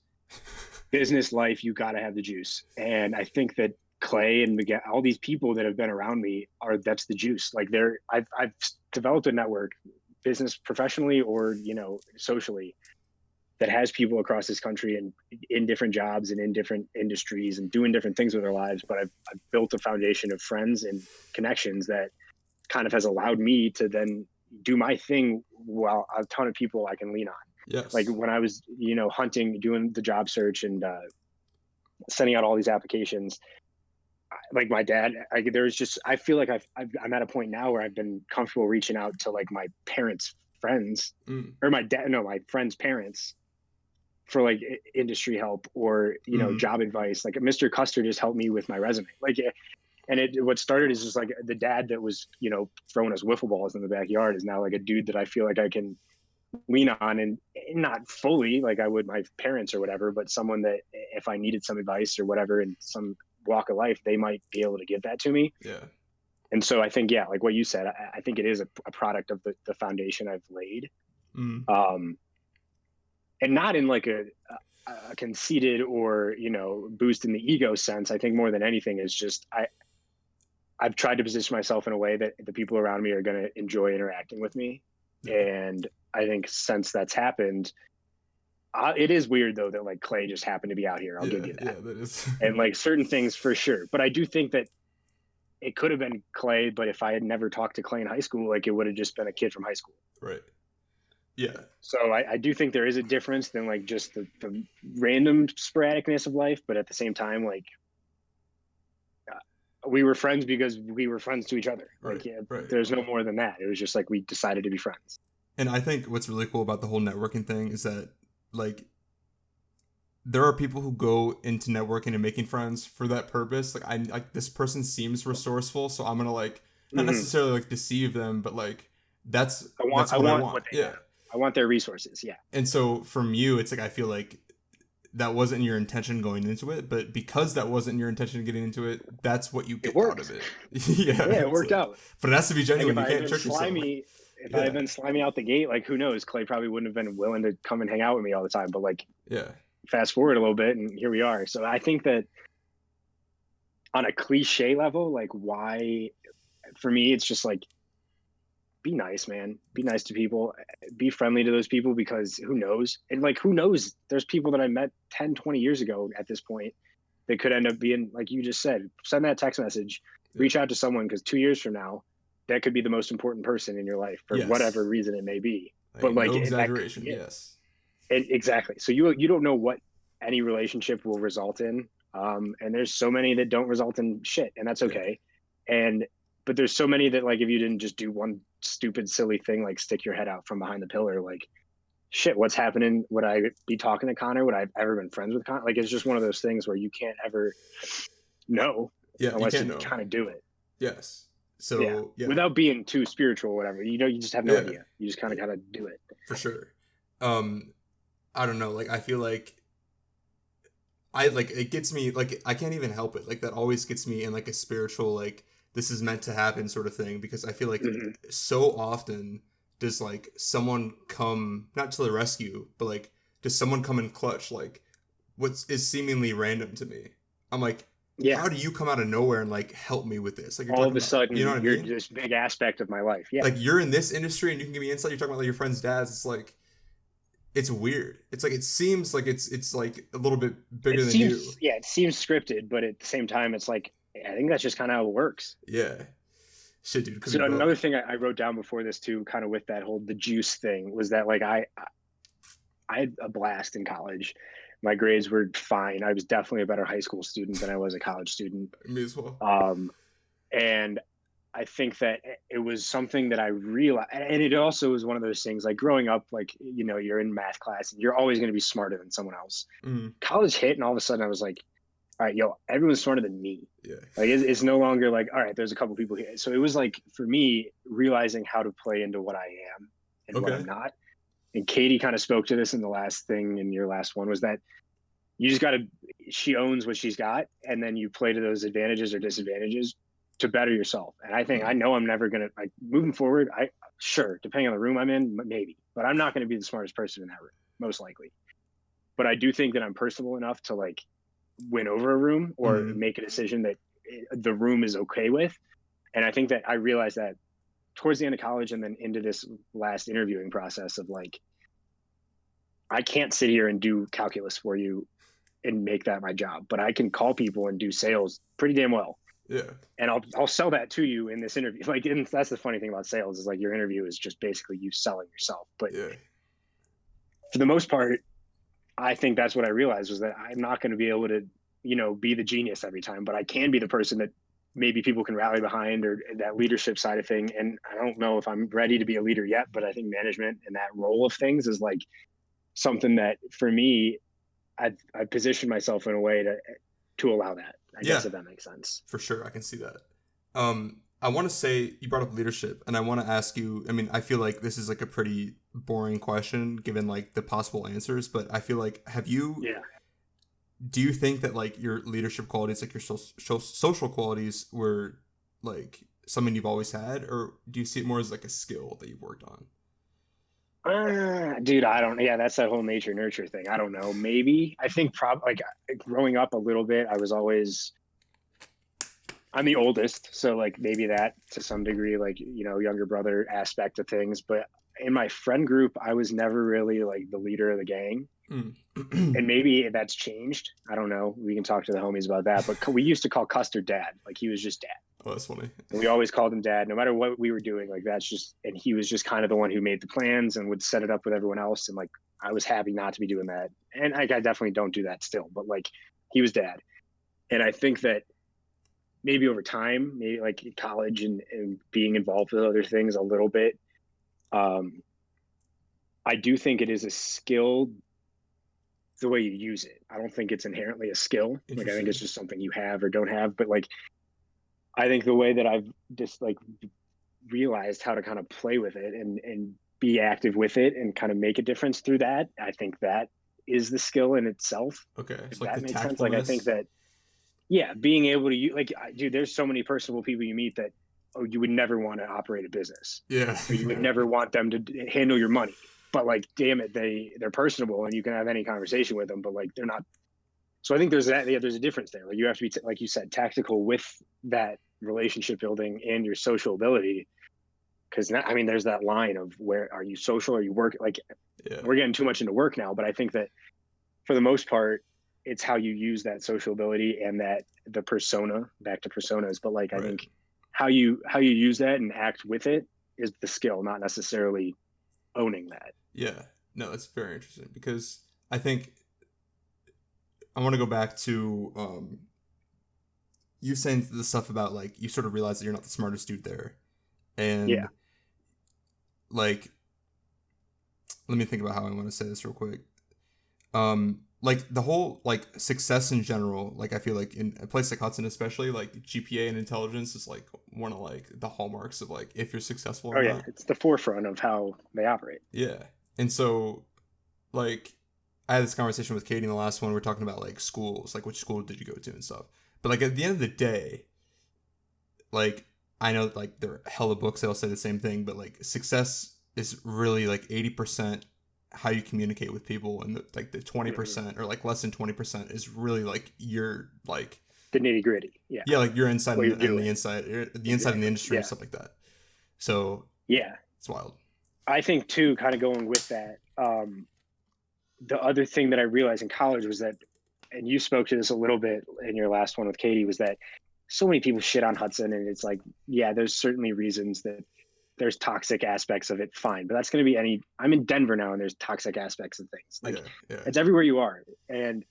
Business life, you got to have the juice. And I think that Clay and Miguel, all these people that have been around me, are that's the juice. Like I've developed a network, business professionally or socially, that has people across this country and in different jobs and in different industries and doing different things with their lives. But I've built a foundation of friends and connections that kind of has allowed me to then do my thing while a ton of people I can lean on. Like Yes. when I was, hunting, doing the job search and sending out all these applications. Like my dad, there's just, I feel like I'm at a point now where I've been comfortable reaching out to like my parents' friends or my dad, no, my friends' parents for like industry help or, you know, job advice. Like Mr. Custer just helped me with my resume. Like, and what started is just like the dad that was, you know, throwing us wiffle balls in the backyard is now like a dude that I feel like I can lean on, and not fully like I would my parents or whatever, but someone that if I needed some advice or whatever in some walk of life, they might be able to give that to me. Yeah. And so I think, yeah, like what you said, I think it is a product of the foundation I've laid. And not in like a conceited or, you know, boost in the ego sense. I think more than anything is just, I've tried to position myself in a way that the people around me are going to enjoy interacting with me. Yeah. And I think since that's happened, it is weird though that like Clay just happened to be out here. I'll give you that. Yeah, that is. And like certain things for sure. But I do think that it could have been Clay, but if I had never talked to Clay in high school, like it would have just been a kid from high school. Right. Yeah. So I do think there is a difference than like just the random sporadicness of life. But at the same time, like we were friends because we were friends to each other. Right, like, yeah, right. There's no more than that. It was just like we decided to be friends. And I think what's really cool about the whole networking thing is that like there are people who go into networking and making friends for that purpose. Like I like this person seems resourceful, so I'm gonna like not necessarily like deceive them, but like that's what I want. What they have. I want their resources. Yeah. And so from you, it's like I feel like that wasn't your intention going into it, but because that wasn't your intention getting into it, that's what you get out of it. Yeah, it worked out. But it has to be genuine. You can't trick yourself. If I had been slimy out the gate, like who knows? Clay probably wouldn't have been willing to come and hang out with me all the time. But like, fast forward a little bit, and here we are. So I think that on a cliche level, like why, for me, it's just like, be nice, man. Be nice to people. Be friendly to those people because who knows? And like, who knows? There's people that I met 10, 20 years ago at this point that could end up being, like you just said, send that text message, reach out to someone because 2 years from now, that could be the most important person in your life for whatever reason it may be. But like, no exaggeration, yes. Exactly. So you don't know what any relationship will result in. And there's so many that don't result in shit, and that's okay. But there's so many that like, if you didn't just do one stupid, silly thing, like stick your head out from behind the pillar, like shit, what's happening? Would I be talking to Connor? Would I have ever been friends with Connor? Like, it's just one of those things where you can't ever know unless you kind of do it. Yes. So without being too spiritual or whatever, you know, you just have no idea. You just kind of gotta do it. For sure. I don't know. Like, I feel like it gets me, like, I can't even help it. Like, that always gets me in like a spiritual, like, this is meant to happen sort of thing, because I feel like so often does like someone come, not to the rescue, but like does someone come in clutch, like what is seemingly random to me. I'm like, how do you come out of nowhere and like help me with this? Like all of a sudden, you know what you're this big aspect of my life. Yeah, like you're in this industry and you can give me insight. You're talking about like your friend's dads. It's like, it's weird. It's like, it seems like it's like a little bit bigger than you. Yeah, it seems scripted, but at the same time, it's like, I think that's just kind of how it works. Yeah. Shit, dude. So another thing I wrote down before this too, kind of with that whole the juice thing, was that like I had a blast in college. My grades were fine. I was definitely a better high school student than I was a college student. Me as well. And I think that it was something that I realized, and it also was one of those things like growing up, like, you know, you're in math class and you're always going to be smarter than someone else. College hit, and all of a sudden I was like, all right, yo, everyone's smarter than me. Yeah. Like it's no longer like, all right, there's a couple people here. So it was like, for me, realizing how to play into what I am and what I'm not. And Katie kind of spoke to this in the last thing in your last one, was that you just got to, she owns what she's got, and then you play to those advantages or disadvantages to better yourself. And I think, I know I'm never going to, like, moving forward, sure, depending on the room I'm in, maybe, but I'm not going to be the smartest person in that room, most likely. But I do think that I'm personable enough to like win over a room or make a decision that the room is okay with. And I think that I realized that towards the end of college and then into this last interviewing process of like, I can't sit here and do calculus for you and make that my job, but I can call people and do sales pretty damn well. Yeah. And I'll sell that to you in this interview. Like, and that's the funny thing about sales, is like your interview is just basically you selling yourself. But for the most part, I think that's what I realized, was that I'm not going to be able to be the genius every time, but I can be the person that maybe people can rally behind, or that leadership side of thing. And I don't know if I'm ready to be a leader yet, but I think management and that role of things is like something that for me, I've positioned myself in a way to allow that, I guess, if that makes sense. For sure. I can see that. I want to say, you brought up leadership, and I want to ask you, I mean, I feel like this is like a pretty boring question given like the possible answers, but I feel like, do you think that like your leadership qualities, like your social qualities, were like something you've always had, or do you see it more as like a skill that you've worked on? Dude, I don't. Yeah, that's that whole nature nurture thing. I don't know. Maybe I think like growing up a little bit, I was always. I'm the oldest, so like maybe that to some degree, like younger brother aspect of things. But in my friend group, I was never really like the leader of the gang. And maybe that's changed. I don't know. We can talk to the homies about that. But we used to call Custer dad. Like he was just dad. Oh, that's funny. And we always called him dad, no matter what we were doing. Like that's just, and he was just kind of the one who made the plans and would set it up with everyone else. And like, I was happy not to be doing that. And I definitely don't do that still, but like he was dad. And I think that maybe over time, maybe like in college and being involved with other things a little bit, I do think it is a skill the way you use it. I don't think it's inherently a skill. Like I think it's just something you have or don't have. But like I think the way that I've just like realized how to kind of play with it and be active with it and kind of make a difference through that, I think that is the skill in itself. Okay. If like that makes sense. Like I think that being able to like dude, there's so many personable people you meet that you would never want to operate a business. Yeah. Or you would never want them to handle your money. But like, damn it, they're personable and you can have any conversation with them, but like, they're not. So I think there's that. Yeah, there's a difference there. Like you have to be, like you said, tactical with that relationship building and your social ability. Because there's that line of where are you social or you work? Like we're getting too much into work now, but I think that for the most part, it's how you use that social ability and that the persona, back to personas. But like, I think how you use that and act with it is the skill, not necessarily owning that. Yeah, no, that's very interesting because I think I want to go back to you saying the stuff about like you sort of realize that you're not the smartest dude there, and like let me think about how I want to say this real quick. Like the whole like success in general, like I feel like in a place like Hudson especially, like GPA and intelligence is like one of like the hallmarks of like if you're successful or not. It's the forefront of how they operate. Yeah. And so like I had this conversation with Katie in the last one. We're talking about like schools, like which school did you go to and stuff. But like at the end of the day, like I know like there are hella books that'll say the same thing, but like success is really like 80% how you communicate with people, and the 20% or like less than 20% is really like your like the nitty gritty. Like your insight and the inside in the industry and stuff like that. So it's wild. I think too, kind of going with that, the other thing that I realized in college was that, and you spoke to this a little bit in your last one with Katie, was that so many people shit on Hudson, and it's like, there's certainly reasons that there's toxic aspects of it, fine, but that's going to be I'm in Denver now and there's toxic aspects of things. Like it's everywhere you are. And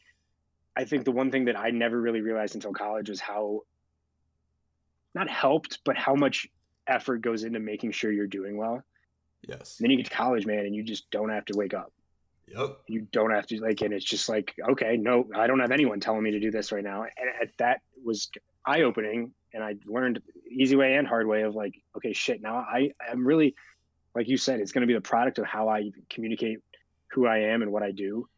I think the one thing that I never really realized until college was how not helped, but how much effort goes into making sure you're doing well. Yes. And then you get to college, man, and you just don't have to wake up. Yep. You don't have to and it's just like, okay, no, I don't have anyone telling me to do this right now. And that was eye-opening. And I learned easy way and hard way of like, okay, shit, now I'm really, like you said, it's going to be the product of how I communicate who I am and what I do,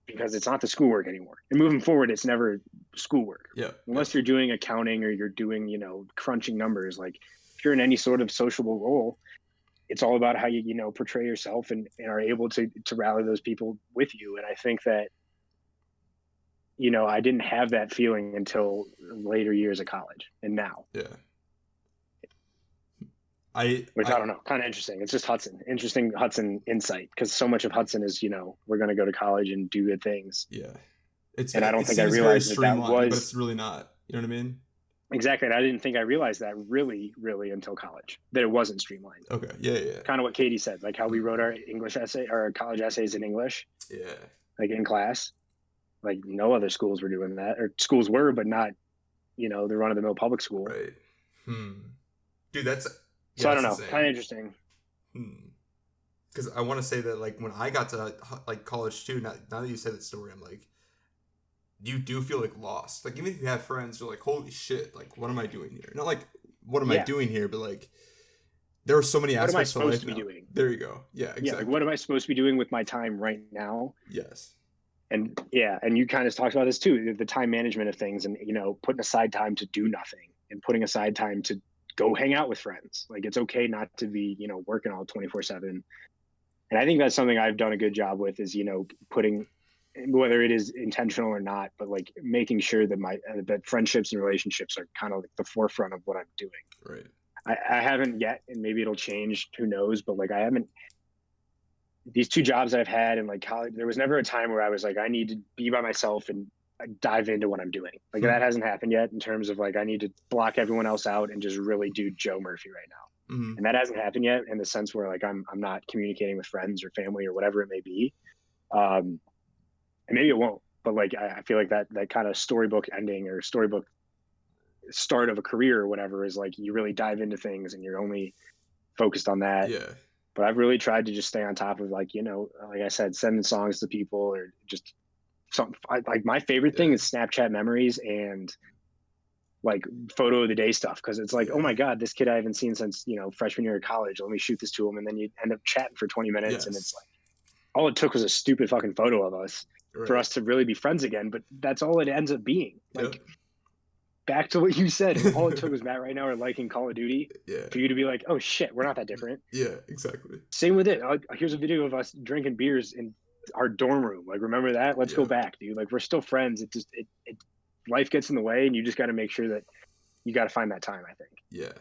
because it's not the schoolwork anymore. And moving forward, it's never schoolwork. Yeah. Unless you're doing accounting or you're doing, crunching numbers. Like if you're in any sort of sociable role, it's all about how you, portray yourself and are able to rally those people with you. And I think that, I didn't have that feeling until later years of college and now. Yeah. I don't know, kind of interesting. It's just interesting Hudson insight, because so much of Hudson is, we're going to go to college and do good things. Yeah. I don't think I realized that was, but it's really not, you know what I mean? Exactly. And I didn't think I realized that really, really until college, that it wasn't streamlined. Okay. Yeah. Kind of what Katie said, like how we wrote our English essay or our college essays in English. Yeah. Like in class. Like no other schools were doing that, or schools were, but not, the run of the mill public school. Right. Dude, that's So yeah, I don't that's know, kind insane. of interesting. Because I want to say that like when I got to like college too. Now that you said that story, I'm like, you do feel like lost. Like even if you have friends, you're like, holy shit, like what am I doing here? Not like what am I Yeah, doing here, but like there are so many what am I aspects to supposed life to be now. doing? There you go. Yeah, Yeah, like exactly. what am I supposed to be doing with my time right now? Yes. And yeah, and you kind of talked about this too, the time management of things, and putting aside time to do nothing and putting aside time to go hang out with friends. Like it's okay not to be working all 24/7. And I think that's something I've done a good job with, is putting, whether it is intentional or not, but like making sure that that friendships and relationships are kind of like the forefront of what I'm doing. Right. I haven't yet, and maybe it'll change, who knows, but like I haven't, these two jobs I've had in like college, there was never a time where I was like, I need to be by myself and dive into what I'm doing. Like that hasn't happened yet, in terms of like, I need to block everyone else out and just really do Joe Murphy right now. Mm-hmm. And that hasn't happened yet, in the sense where like I'm not communicating with friends or family or whatever it may be. And maybe it won't, but like, I feel like that kind of storybook ending, or storybook start of a career or whatever, is like, you really dive into things and you're only focused on that. Yeah. But I've really tried to just stay on top of like, like I said, sending songs to people, or just something. Like my favorite thing Yeah. is Snapchat memories and like photo of the day stuff, because it's like, oh Yeah. my god, this kid I haven't seen since freshman year of college. Let me shoot this to him, and then you end up chatting for 20 minutes, and it's Yes. like, all it took was a stupid fucking photo of us for Right. us to really be friends again. But that's all it ends up being. Yep. Like, back to what you said, if all it took was Matt right now or liking Call of Duty Yeah. for you to be like, oh shit, we're not that different. Yeah. Exactly. Same with it. Here's a video of us drinking beers in our dorm room. Like, remember that? Let's go Yeah. back, dude. Like, we're still friends. It life gets in the way, and you just got to make sure that you got to find that time, I think. Yeah.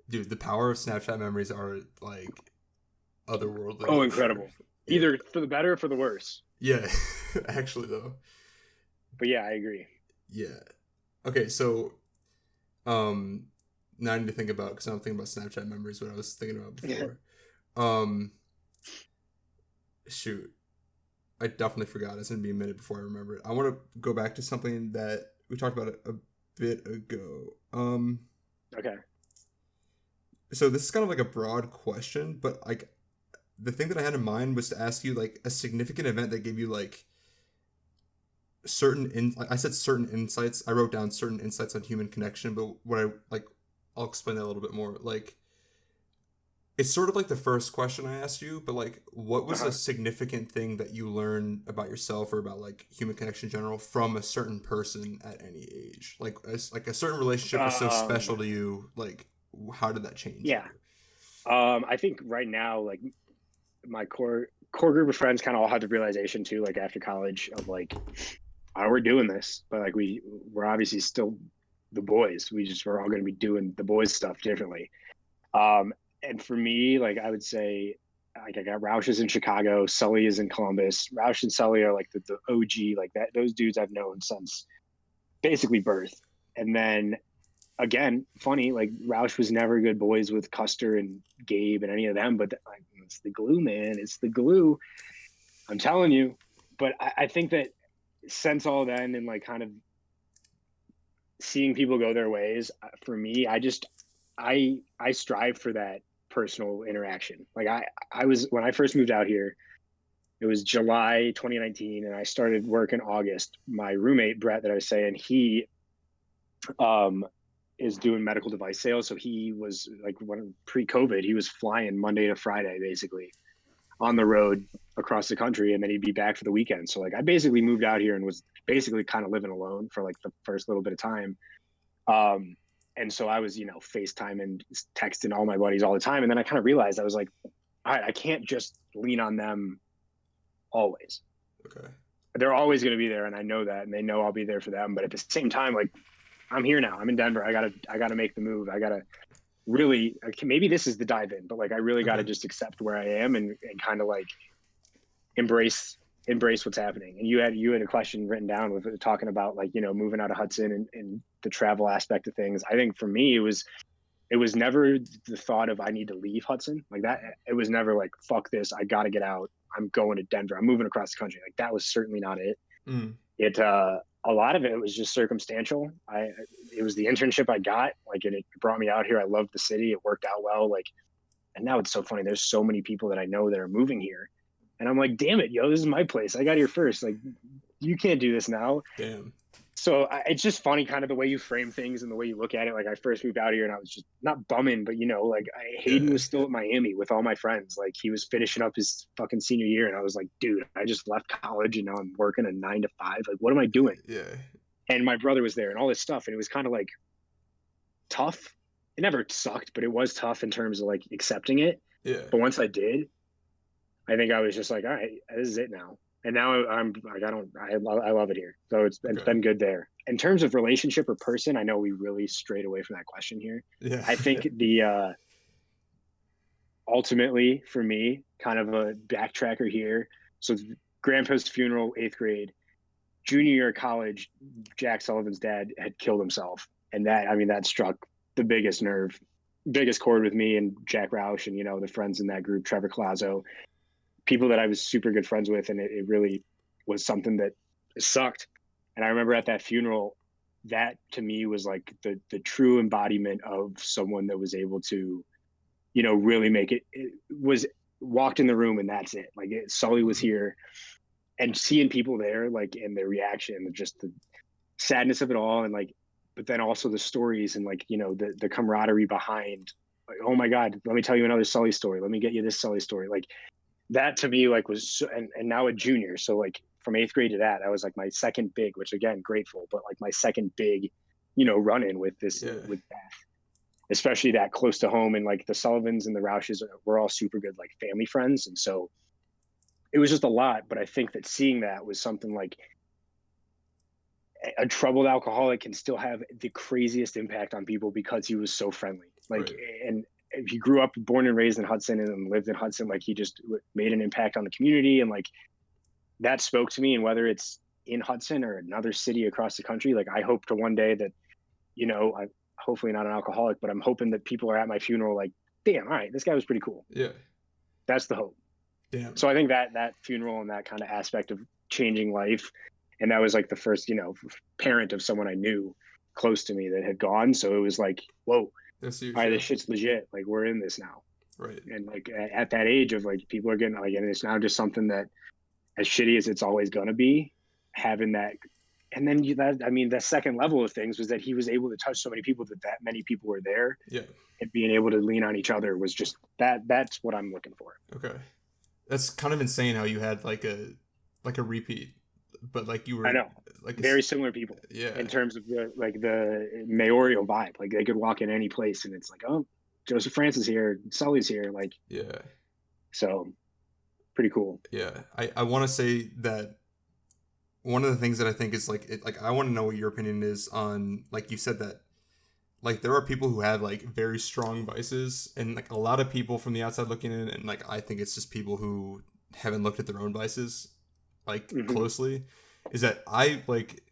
Dude, the power of Snapchat memories are like otherworldly. Oh, For sure. incredible. Yeah. Either for the better or for the worse. Yeah. Actually, though. But yeah, I agree. Yeah. Okay, so now I need to think about, because I'm thinking about Snapchat memories, what I was thinking about before. Shoot. I definitely forgot. It's gonna be a minute before I remember it. I want to go back to something that we talked about a bit ago. Okay. So this is kind of like a broad question, but like the thing that I had in mind was to ask you like a significant event that gave you like I said certain insights. I wrote down certain insights on human connection, but what I like, I'll explain that a little bit more. Like, it's sort of like the first question I asked you, but like, what was a significant thing that you learned about yourself or about like human connection in general from a certain person at any age? Like, like a certain relationship was so special to you. Like, how did that change? Yeah. I think right now, like my core group of friends kind of all had the realization too, like after college, of like, we're doing this, but like we're obviously still the boys. We're all going to be doing the boys stuff differently. And for me, like I would say, like I got Roush is in Chicago, Sully is in Columbus. Roush and Sully are like the OG, like that. Those dudes I've known since basically birth. And then again, funny, like Roush was never good boys with Custer and Gabe and any of them, but like, it's the glue, man. It's the glue. I'm telling you. But I think that since all then, and like kind of seeing people go their ways, for me, I strive for that personal interaction. Like I was, when I first moved out here, it was July 2019, and I started work in August. My roommate Brett, that I was saying, he is doing medical device sales. So he was like, when pre-COVID, he was flying Monday to Friday basically on the road across the country, and then he'd be back for the weekend. So like I basically moved out here and was basically kind of living alone for like the first little bit of time. And so I was, FaceTime and texting all my buddies all the time. And then I kind of realized, I was like, all right, I can't just lean on them always. Okay. They're always going to be there, and I know that, and they know I'll be there for them. But at the same time, like, I'm here now. I'm in Denver. I gotta make the move. I gotta really, maybe this is the dive in, but like I really got to just accept where I am, and kind of like embrace what's happening. And you had a question written down with talking about like, moving out of Hudson and the travel aspect of things. I think for me, it was never the thought of I need to leave Hudson like that. It was never like, fuck this, I got to get out, I'm going to Denver, I'm moving across the country. Like that was certainly not it. Mm. It a lot of it was just circumstantial. It was the internship I got, like it brought me out here. I loved the city. It worked out well. Like, and now it's so funny. There's so many people that I know that are moving here, and I'm like, damn it, yo, this is my place. I got here first. Like, you can't do this now. Damn. So it's just funny, kind of the way you frame things and the way you look at it. Like, I first moved out here and I was just not bumming, but like Hayden Yeah. was still at Miami with all my friends. Like, he was finishing up his fucking senior year, and I was like, dude, I just left college and now I'm working a 9 to 5. Like, what am I doing? Yeah. And my brother was there and all this stuff, and it was kind of like tough. It never sucked, but it was tough in terms of like accepting it. Yeah. But once I did, I think I was just like, all right, this is it now. And now I'm like, I love it here. So it's Okay. been good there. In terms of relationship or person, I know we really strayed away from that question here. Yeah. I think the ultimately for me, kind of a backtracker here. So grandpa's funeral, 8th grade, junior year of college, Jack Sullivan's dad had killed himself. And that struck the biggest chord with me and Jack Roush and, the friends in that group, Trevor Colazo, people that I was super good friends with. And it really was something that sucked. And I remember at that funeral, that to me was like the true embodiment of someone that was able to, really make it was walked in the room and that's it. Like Sully was here, and seeing people there, like, and their reaction and just the sadness of it all. And like, but then also the stories and like, the camaraderie behind, like, oh my God, let me tell you another Sully story. Let me get you this Sully story. Like that to me, like was, and now a junior. So like from 8th grade to that was like my second big, which again, grateful, but like my second big, run in with this, with death, especially that close to home. And like the Sullivans and the Roushes were all super good, like family friends. And so it was just a lot. But I think that seeing that was something like a troubled alcoholic can still have the craziest impact on people because he was so friendly. Like, right. and he grew up, born and raised in Hudson and lived in Hudson. Like he just made an impact on the community. And like, that spoke to me. And whether it's in Hudson or another city across the country, like I hope to one day that, I'm hopefully not an alcoholic, but I'm hoping that people are at my funeral like, damn, all right, this guy was pretty cool. Yeah. That's the hope. Damn. So I think that funeral and that kind of aspect of changing life, and that was like the first, parent of someone I knew close to me that had gone. So it was like, whoa, all right, this shit's legit. Like we're in this now. Right. And like at that age of like, people are getting like, and it's now just something that as shitty as it's always going to be, having that. And then the second level of things was that he was able to touch so many people that many people were there. Yeah. And being able to lean on each other was just that's what I'm looking for. Okay. That's kind of insane how you had like a repeat, but like you were, I know, like very similar people. Yeah. In terms of the mayoral vibe, like they could walk in any place and it's like, oh, Joseph Francis here, Sully's here, like. Yeah. So, pretty cool. Yeah, I want to say that one of the things that I think is like I want to know what your opinion is on, like you said that like there are people who have like very strong vices, and like a lot of people from the outside looking in, and like I think it's just people who haven't looked at their own vices like closely, is that I like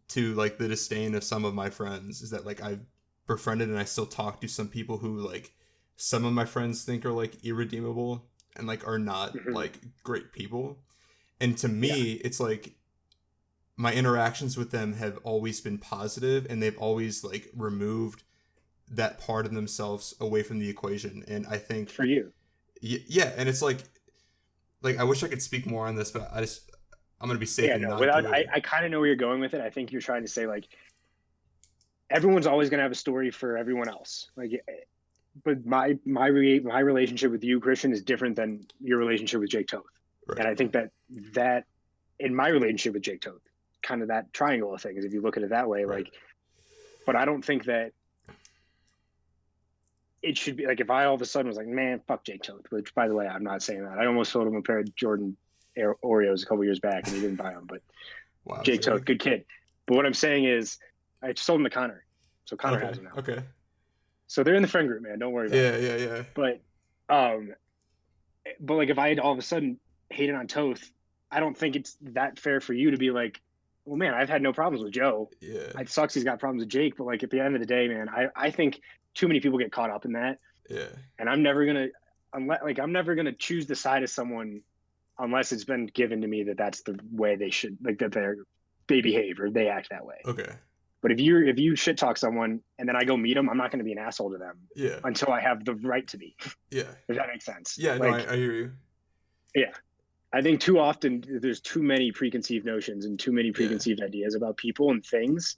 to like the disdain of some of my friends is that like I've befriended and I still talk to some people who like some of my friends think are like irredeemable and like are not like great people. And to me, it's like my interactions with them have always been positive, and they've always like removed that part of themselves away from the equation. And I think for you, yeah, and it's like I wish I could speak more on this, but I'm gonna be safe. I kind of know where you're going with it. I think you're trying to say like everyone's always gonna have a story for everyone else. Like, but my relationship with you, Christian, is different than your relationship with Jake Toth. Right. And I think that in my relationship with Jake Toth, kind of that triangle of things, if you look at it that way, right. Like, but I don't think that it should be like if I all of a sudden was like, man, fuck Jake Toth, which by the way, I'm not saying that. I almost sold him a pair of Jordan Oreos a couple years back and he didn't buy them, but wow, Jake Toth, good kid. But what I'm saying is I sold him to Connor. So Connor has them now. Okay. So they're in the friend group, man. Don't worry about it. Yeah. But like if I had all of a sudden hated on Toth, I don't think it's that fair for you to be like, well, man, I've had no problems with Joe. Yeah. It sucks he's got problems with Jake, but like at the end of the day, man, I think too many people get caught up in that. Yeah. And I'm never gonna choose the side of someone unless it's been given to me that that's the way they should, like that they behave or they act that way. Okay. But if you shit talk someone and then I go meet them, I'm not going to be an asshole to them Yeah. until I have the right to be. Yeah. If that makes sense. Yeah. No, I hear you. Yeah. I think too often there's too many preconceived notions and too many preconceived ideas about people and things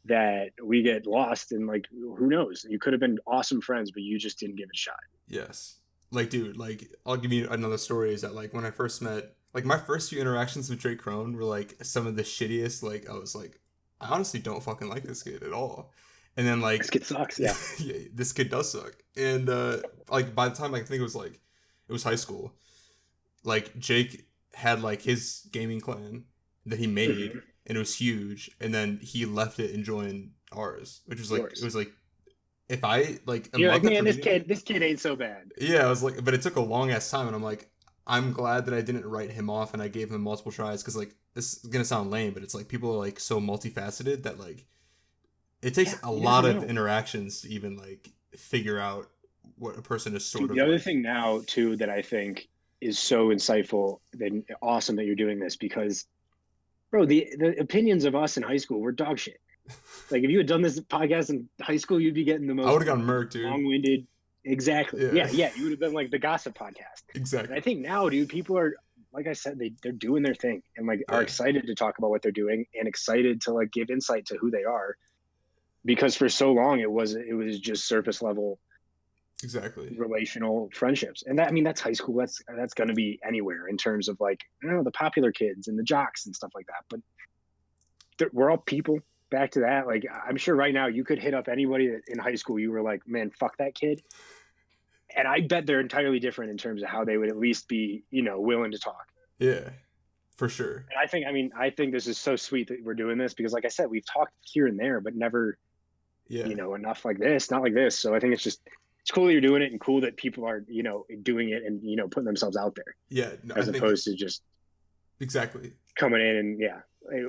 that we get lost in. Like, who knows? You could have been awesome friends, but you just didn't give it a shot. Yes. Like, dude, like, I'll give you another story is that, like, when I first met, like, my first few interactions with Drake Crone were, like, some of the shittiest. Like, I was like, I honestly don't fucking like this kid at all. And then, like, This kid sucks. Yeah. yeah, this kid does suck. And, like, by the time, I think it was high school, like, Jake had, like, his gaming clan that he made, and it was huge. And then he left it and joined ours, which was, like, it was, like, if I, like, you're like, man, this kid ain't so bad. Yeah, I was like, but it took a long ass time, and I'm like, I'm glad that I didn't write him off and I gave him multiple tries, because, like, this is gonna sound lame, but it's like people are, like, so multifaceted that, like, it takes a lot of interactions to even, like, figure out what a person is sort of. The other thing now too that I think is so insightful, then awesome that you're doing this, because, bro, the opinions of us in high school were dog shit. Like, if you had done this podcast in high school, you'd be getting the most. I would have gotten murked, dude. Long-winded. Exactly. Yeah. You would have been like the gossip podcast. Exactly. And I think now, dude, people are, like I said, they're doing their thing and, like, are excited to talk about what they're doing and excited to, like, give insight to who they are. Because for so long it was just surface level. Exactly. Relational friendships. And that, I mean, that's high school. That's going to be anywhere in terms of, like, you know, the popular kids and the jocks and stuff like that. But we're all people. Back to that, like, I'm sure right now you could hit up anybody that in high school you were like, man, fuck that kid. And I bet they're entirely different in terms of how they would at least be, you know, willing to talk. Yeah, for sure. And I think this is so sweet that we're doing this, because, like I said, we've talked here and there, but never, you know, enough like this, not like this. So I think it's cool that you're doing it, and cool that people are, you know, doing it and, you know, putting themselves out there. Yeah. No, as opposed to just exactly coming in and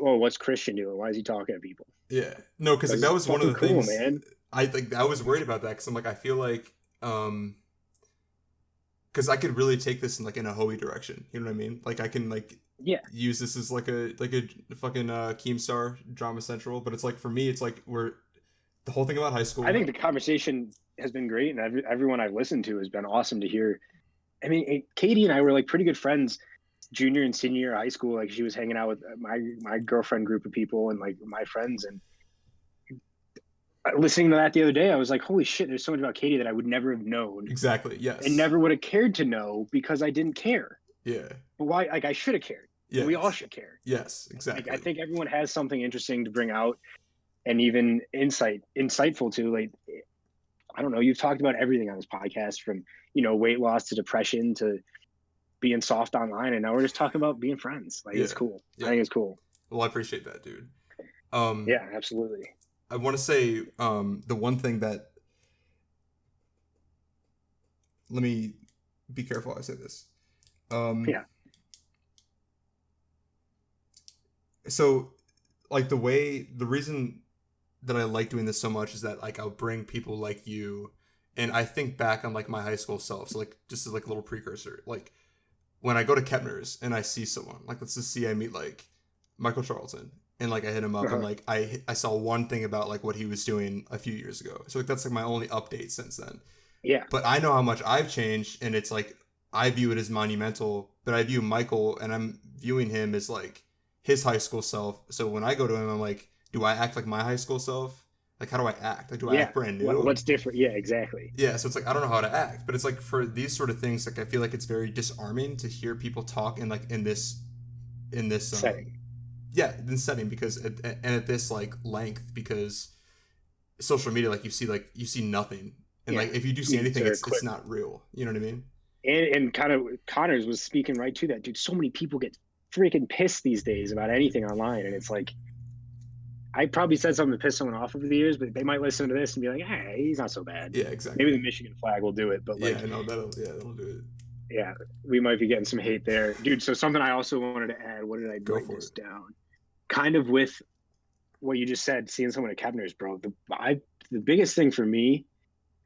well, what's Christian doing? Why is he talking to people? Yeah. No, because, like, that was one of the cool, things, man. I was worried about that, because I'm like, I feel like, because I could really take this in, like, in a Hoey direction. You know what I mean? Like, I can, like, use this as, like a fucking Keemstar Drama Central. But it's like, for me, it's like, the whole thing about high school. I think the conversation has been great, and everyone I've listened to has been awesome to hear. I mean, Katie and I were, like, pretty good friends junior and senior year of high school. Like, she was hanging out with my girlfriend group of people and, like, my friends, and listening to that the other day, I was like, holy shit, there's so much about Katie that I would never have known. Exactly. Yes. And never would have cared to know, because I didn't care. Yeah. But why? Like, I should have cared. Yeah. We all should care. Yes, exactly. Like, I think everyone has something interesting to bring out, and even insightful to. Like, I don't know, you've talked about everything on this podcast, from, you know, weight loss to depression to being soft online, and now we're just talking about being friends. Like, it's cool. I think it's cool. Well, I appreciate that, dude. Yeah, absolutely. I want to say the one thing that, let me be careful how I say this. So, like, the reason that I like doing this so much is that, like, I'll bring people like you, and I think back on, like, my high school self. So, like, just as, like, a little precursor, like, when I go to Kepner's and I see someone, like, let's just see I meet, like, Michael Charlton, and, like, I hit him up, and, like, I saw one thing about, like, what he was doing a few years ago. So, like, that's, like, my only update since then. Yeah. But I know how much I've changed, and it's, like, I view it as monumental, but I view Michael, and I'm viewing him as, like, his high school self. So when I go to him, I'm like, do I act like my high school self? Like, how do I act? Like, do I act brand new? What's different? Yeah, exactly. Yeah, so it's like, I don't know how to act. But it's like, for these sort of things, like, I feel like it's very disarming to hear people talk in, like, in this setting. Yeah, in this setting, because at this, like, length, because social media, like, you see nothing. And like, if you do see anything, it's not real. You know what I mean? And kind of Connors was speaking right to that, dude. So many people get freaking pissed these days about anything online, and it's like, I probably said something to piss someone off over the years, but they might listen to this and be like, "Hey, he's not so bad." Yeah, exactly. Maybe the Michigan flag will do it, but, like, yeah, no, that'll do it. Yeah, we might be getting some hate there, dude. So something I also wanted to add. What did I write this down? Kind of with what you just said, seeing someone at Kepner's, bro. The biggest thing for me,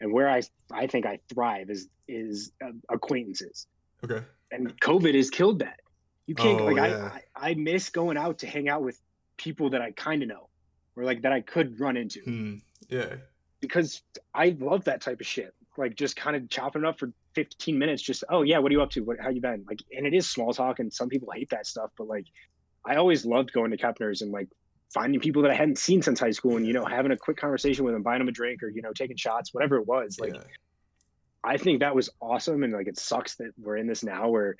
and where I think I thrive, is acquaintances. Okay. And COVID has killed that. You can't Oh like yeah. I miss going out to hang out with people that I kind of know, or like that I could run into, Hmm. Yeah. because I love that type of shit. Like just kind of chopping it up for 15 minutes. Just, oh yeah, what are you up to? How you been? Like, and it is small talk, and some people hate that stuff, but like I always loved going to Kepner's and like finding people that I hadn't seen since high school, and Yeah. having a quick conversation with them, buying them a drink, or taking shots, whatever it was. Like, Yeah. I think that was awesome, and like it sucks that we're in this now where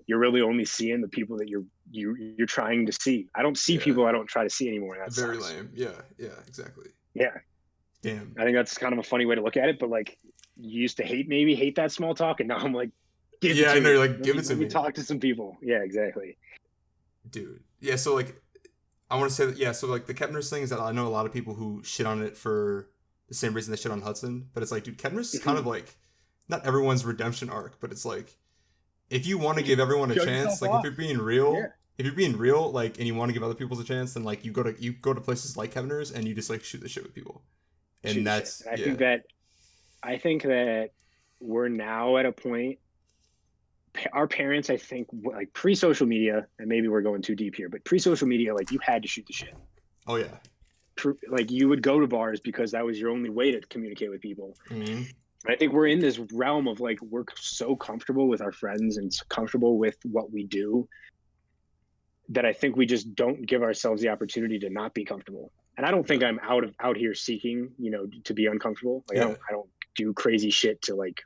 you're really only seeing the people that you're trying to see. I don't see Yeah. people I don't try to see anymore, and that Very sucks. lame. Yeah. Yeah. Exactly. Yeah, Damn. I think that's kind of a funny way to look at it. But like, you used to hate that small talk, and now I'm like, give it Yeah. I to know. You're me. like, give it to Let me me, talk to some people. Yeah, exactly. dude. Yeah. So like, I want to say that. Yeah. So like the Kepner's thing is that I know a lot of people who shit on it for the same reason they shit on Hudson, but it's like, dude, Kepner's is kind of like not everyone's redemption arc, but it's like if you want to give everyone a Show chance, yourself like if off. you're being Yeah, real, like, and you want to give other people a chance, then like you go to places like Keviners and you just like shoot the shit with people, shoot and the shit. that's And yeah, I think that we're now at a point. Our parents, I think, like pre-social media, and maybe we're going too deep here, but pre-social media, like you had to shoot the shit. oh yeah, Like you would go to bars because that was your only way to communicate with people. mm-hmm. And I think we're in this realm of like we're so comfortable with our friends and so comfortable with what we do that I think we just don't give ourselves the opportunity to not be comfortable. And I don't think Yeah, I'm out here seeking, to be uncomfortable. Like yeah, I don't do crazy shit to like,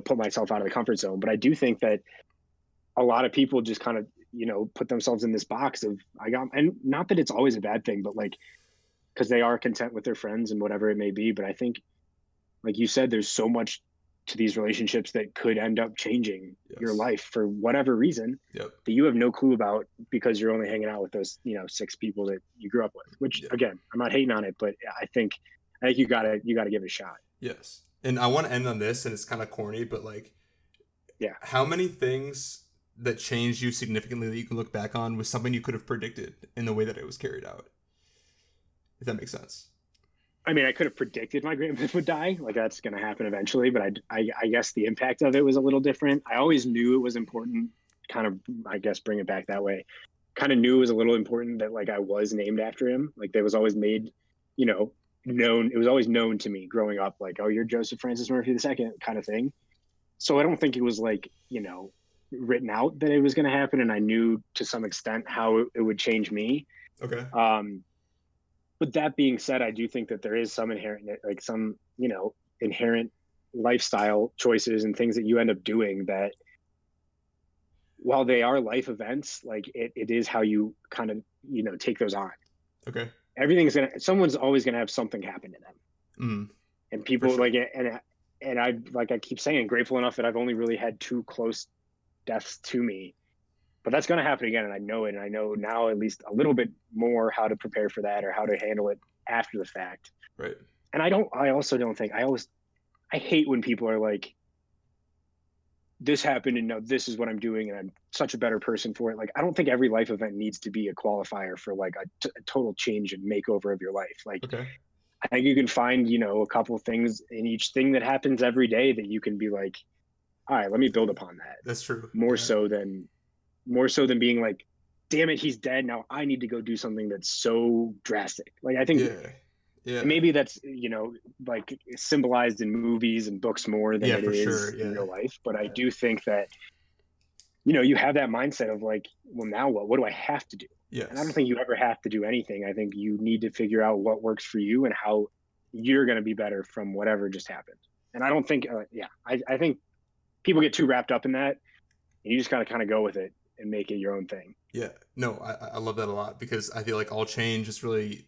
put myself out of the comfort zone. But I do think that a lot of people just kind of, put themselves in this box of and not that it's always a bad thing, but like, because they are content with their friends and whatever it may be. But I think, like you said, there's so much to these relationships that could end up changing your yes, life for whatever reason yep, that you have no clue about because you're only hanging out with those, six people that you grew up with. Which yeah, again, I'm not hating on it, but I think you gotta give it a shot. yes. And I want to end on this, and it's kind of corny, but like, Yeah. how many things that changed you significantly that you can look back on was something you could have predicted in the way that it was carried out, if that makes sense. I mean, I could have predicted my grandpa would die. Like that's going to happen eventually, but I guess the impact of it was a little different. I always knew it was important. Kind of, I guess, bring it back that way. Kind of knew it was a little important that like I was named after him. Like that was always made, you know, known. It was always known to me growing up. Like, oh, you're Joseph Francis Murphy II, kind of thing. So I don't think it was like written out that it was going to happen, and I knew to some extent how it would change me. Okay. Um, but that being said, I do think that there is some inherent, like some, inherent lifestyle choices and things that you end up doing that, while they are life events, like it is how you kind of, take those on. Okay. Someone's always gonna have something happen to them. Mm, And for people sure. like, and I, like I keep saying, grateful enough that I've only really had two close deaths to me, but that's going to happen again. And I know it. And I know now at least a little bit more how to prepare for that or how to handle it after the fact. Right. And I also don't think, I hate when people are like, this happened and no, this is what I'm doing. And I'm such a better person for it. Like, I don't think every life event needs to be a qualifier for like a total change and makeover of your life. Like, Okay. I think you can find, a couple of things in each thing that happens every day that you can be like, all right, let me build upon that That's true. more Yeah. so than being like, damn it, he's dead. Now I need to go do something that's so drastic. Like I think Yeah. Yeah. maybe that's, like symbolized in movies and books more than Yeah, it for sure. is in Yeah. real life. But I Yeah. do think that, you have that mindset of like, well, now what? What do I have to do? And I don't Yes. think you ever have to do anything. I think you need to figure out what works for you and how you're going to be better from whatever just happened. And I don't think, I think people get too wrapped up in that. And you just gotta kind of go with it and make it your own thing. Yeah. No, I love that a lot because I feel like all change is really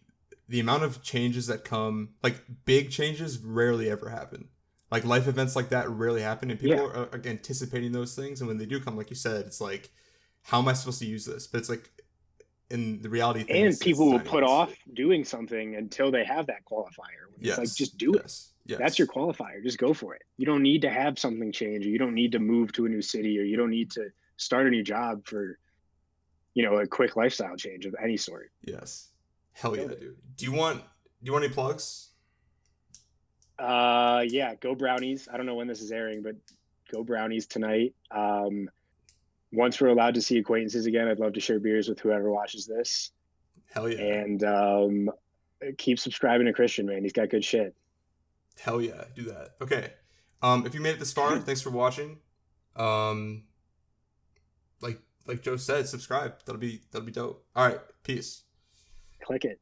the amount of changes that come, like big changes rarely ever happen. Like life events like that rarely happen, and people Yeah. are anticipating those things. And when they do come, like you said, it's like, how am I supposed to use this? But it's like, in the reality thing, And it's people will tiny put ones. off doing something until they have that qualifier. It's like, Yes. just do it. Yes. That's your Yes. qualifier. Just go for it. You don't need to have something change, or you don't need to move to a new city, or you don't need to start a new job for, a quick lifestyle change of any sort. Yes. Hell yeah, Build it. dude. Do you want any plugs? Yeah, go Brownies. I don't know when this is airing, but go Brownies tonight. once we're allowed to see acquaintances again, I'd love to share beers with whoever watches this. Hell yeah. And keep subscribing to Christian, man. He's got good shit. Hell yeah, do that. Okay. If you made it this far, thanks for watching. Like Joe said, subscribe. That'll be dope. All right, peace. Click it.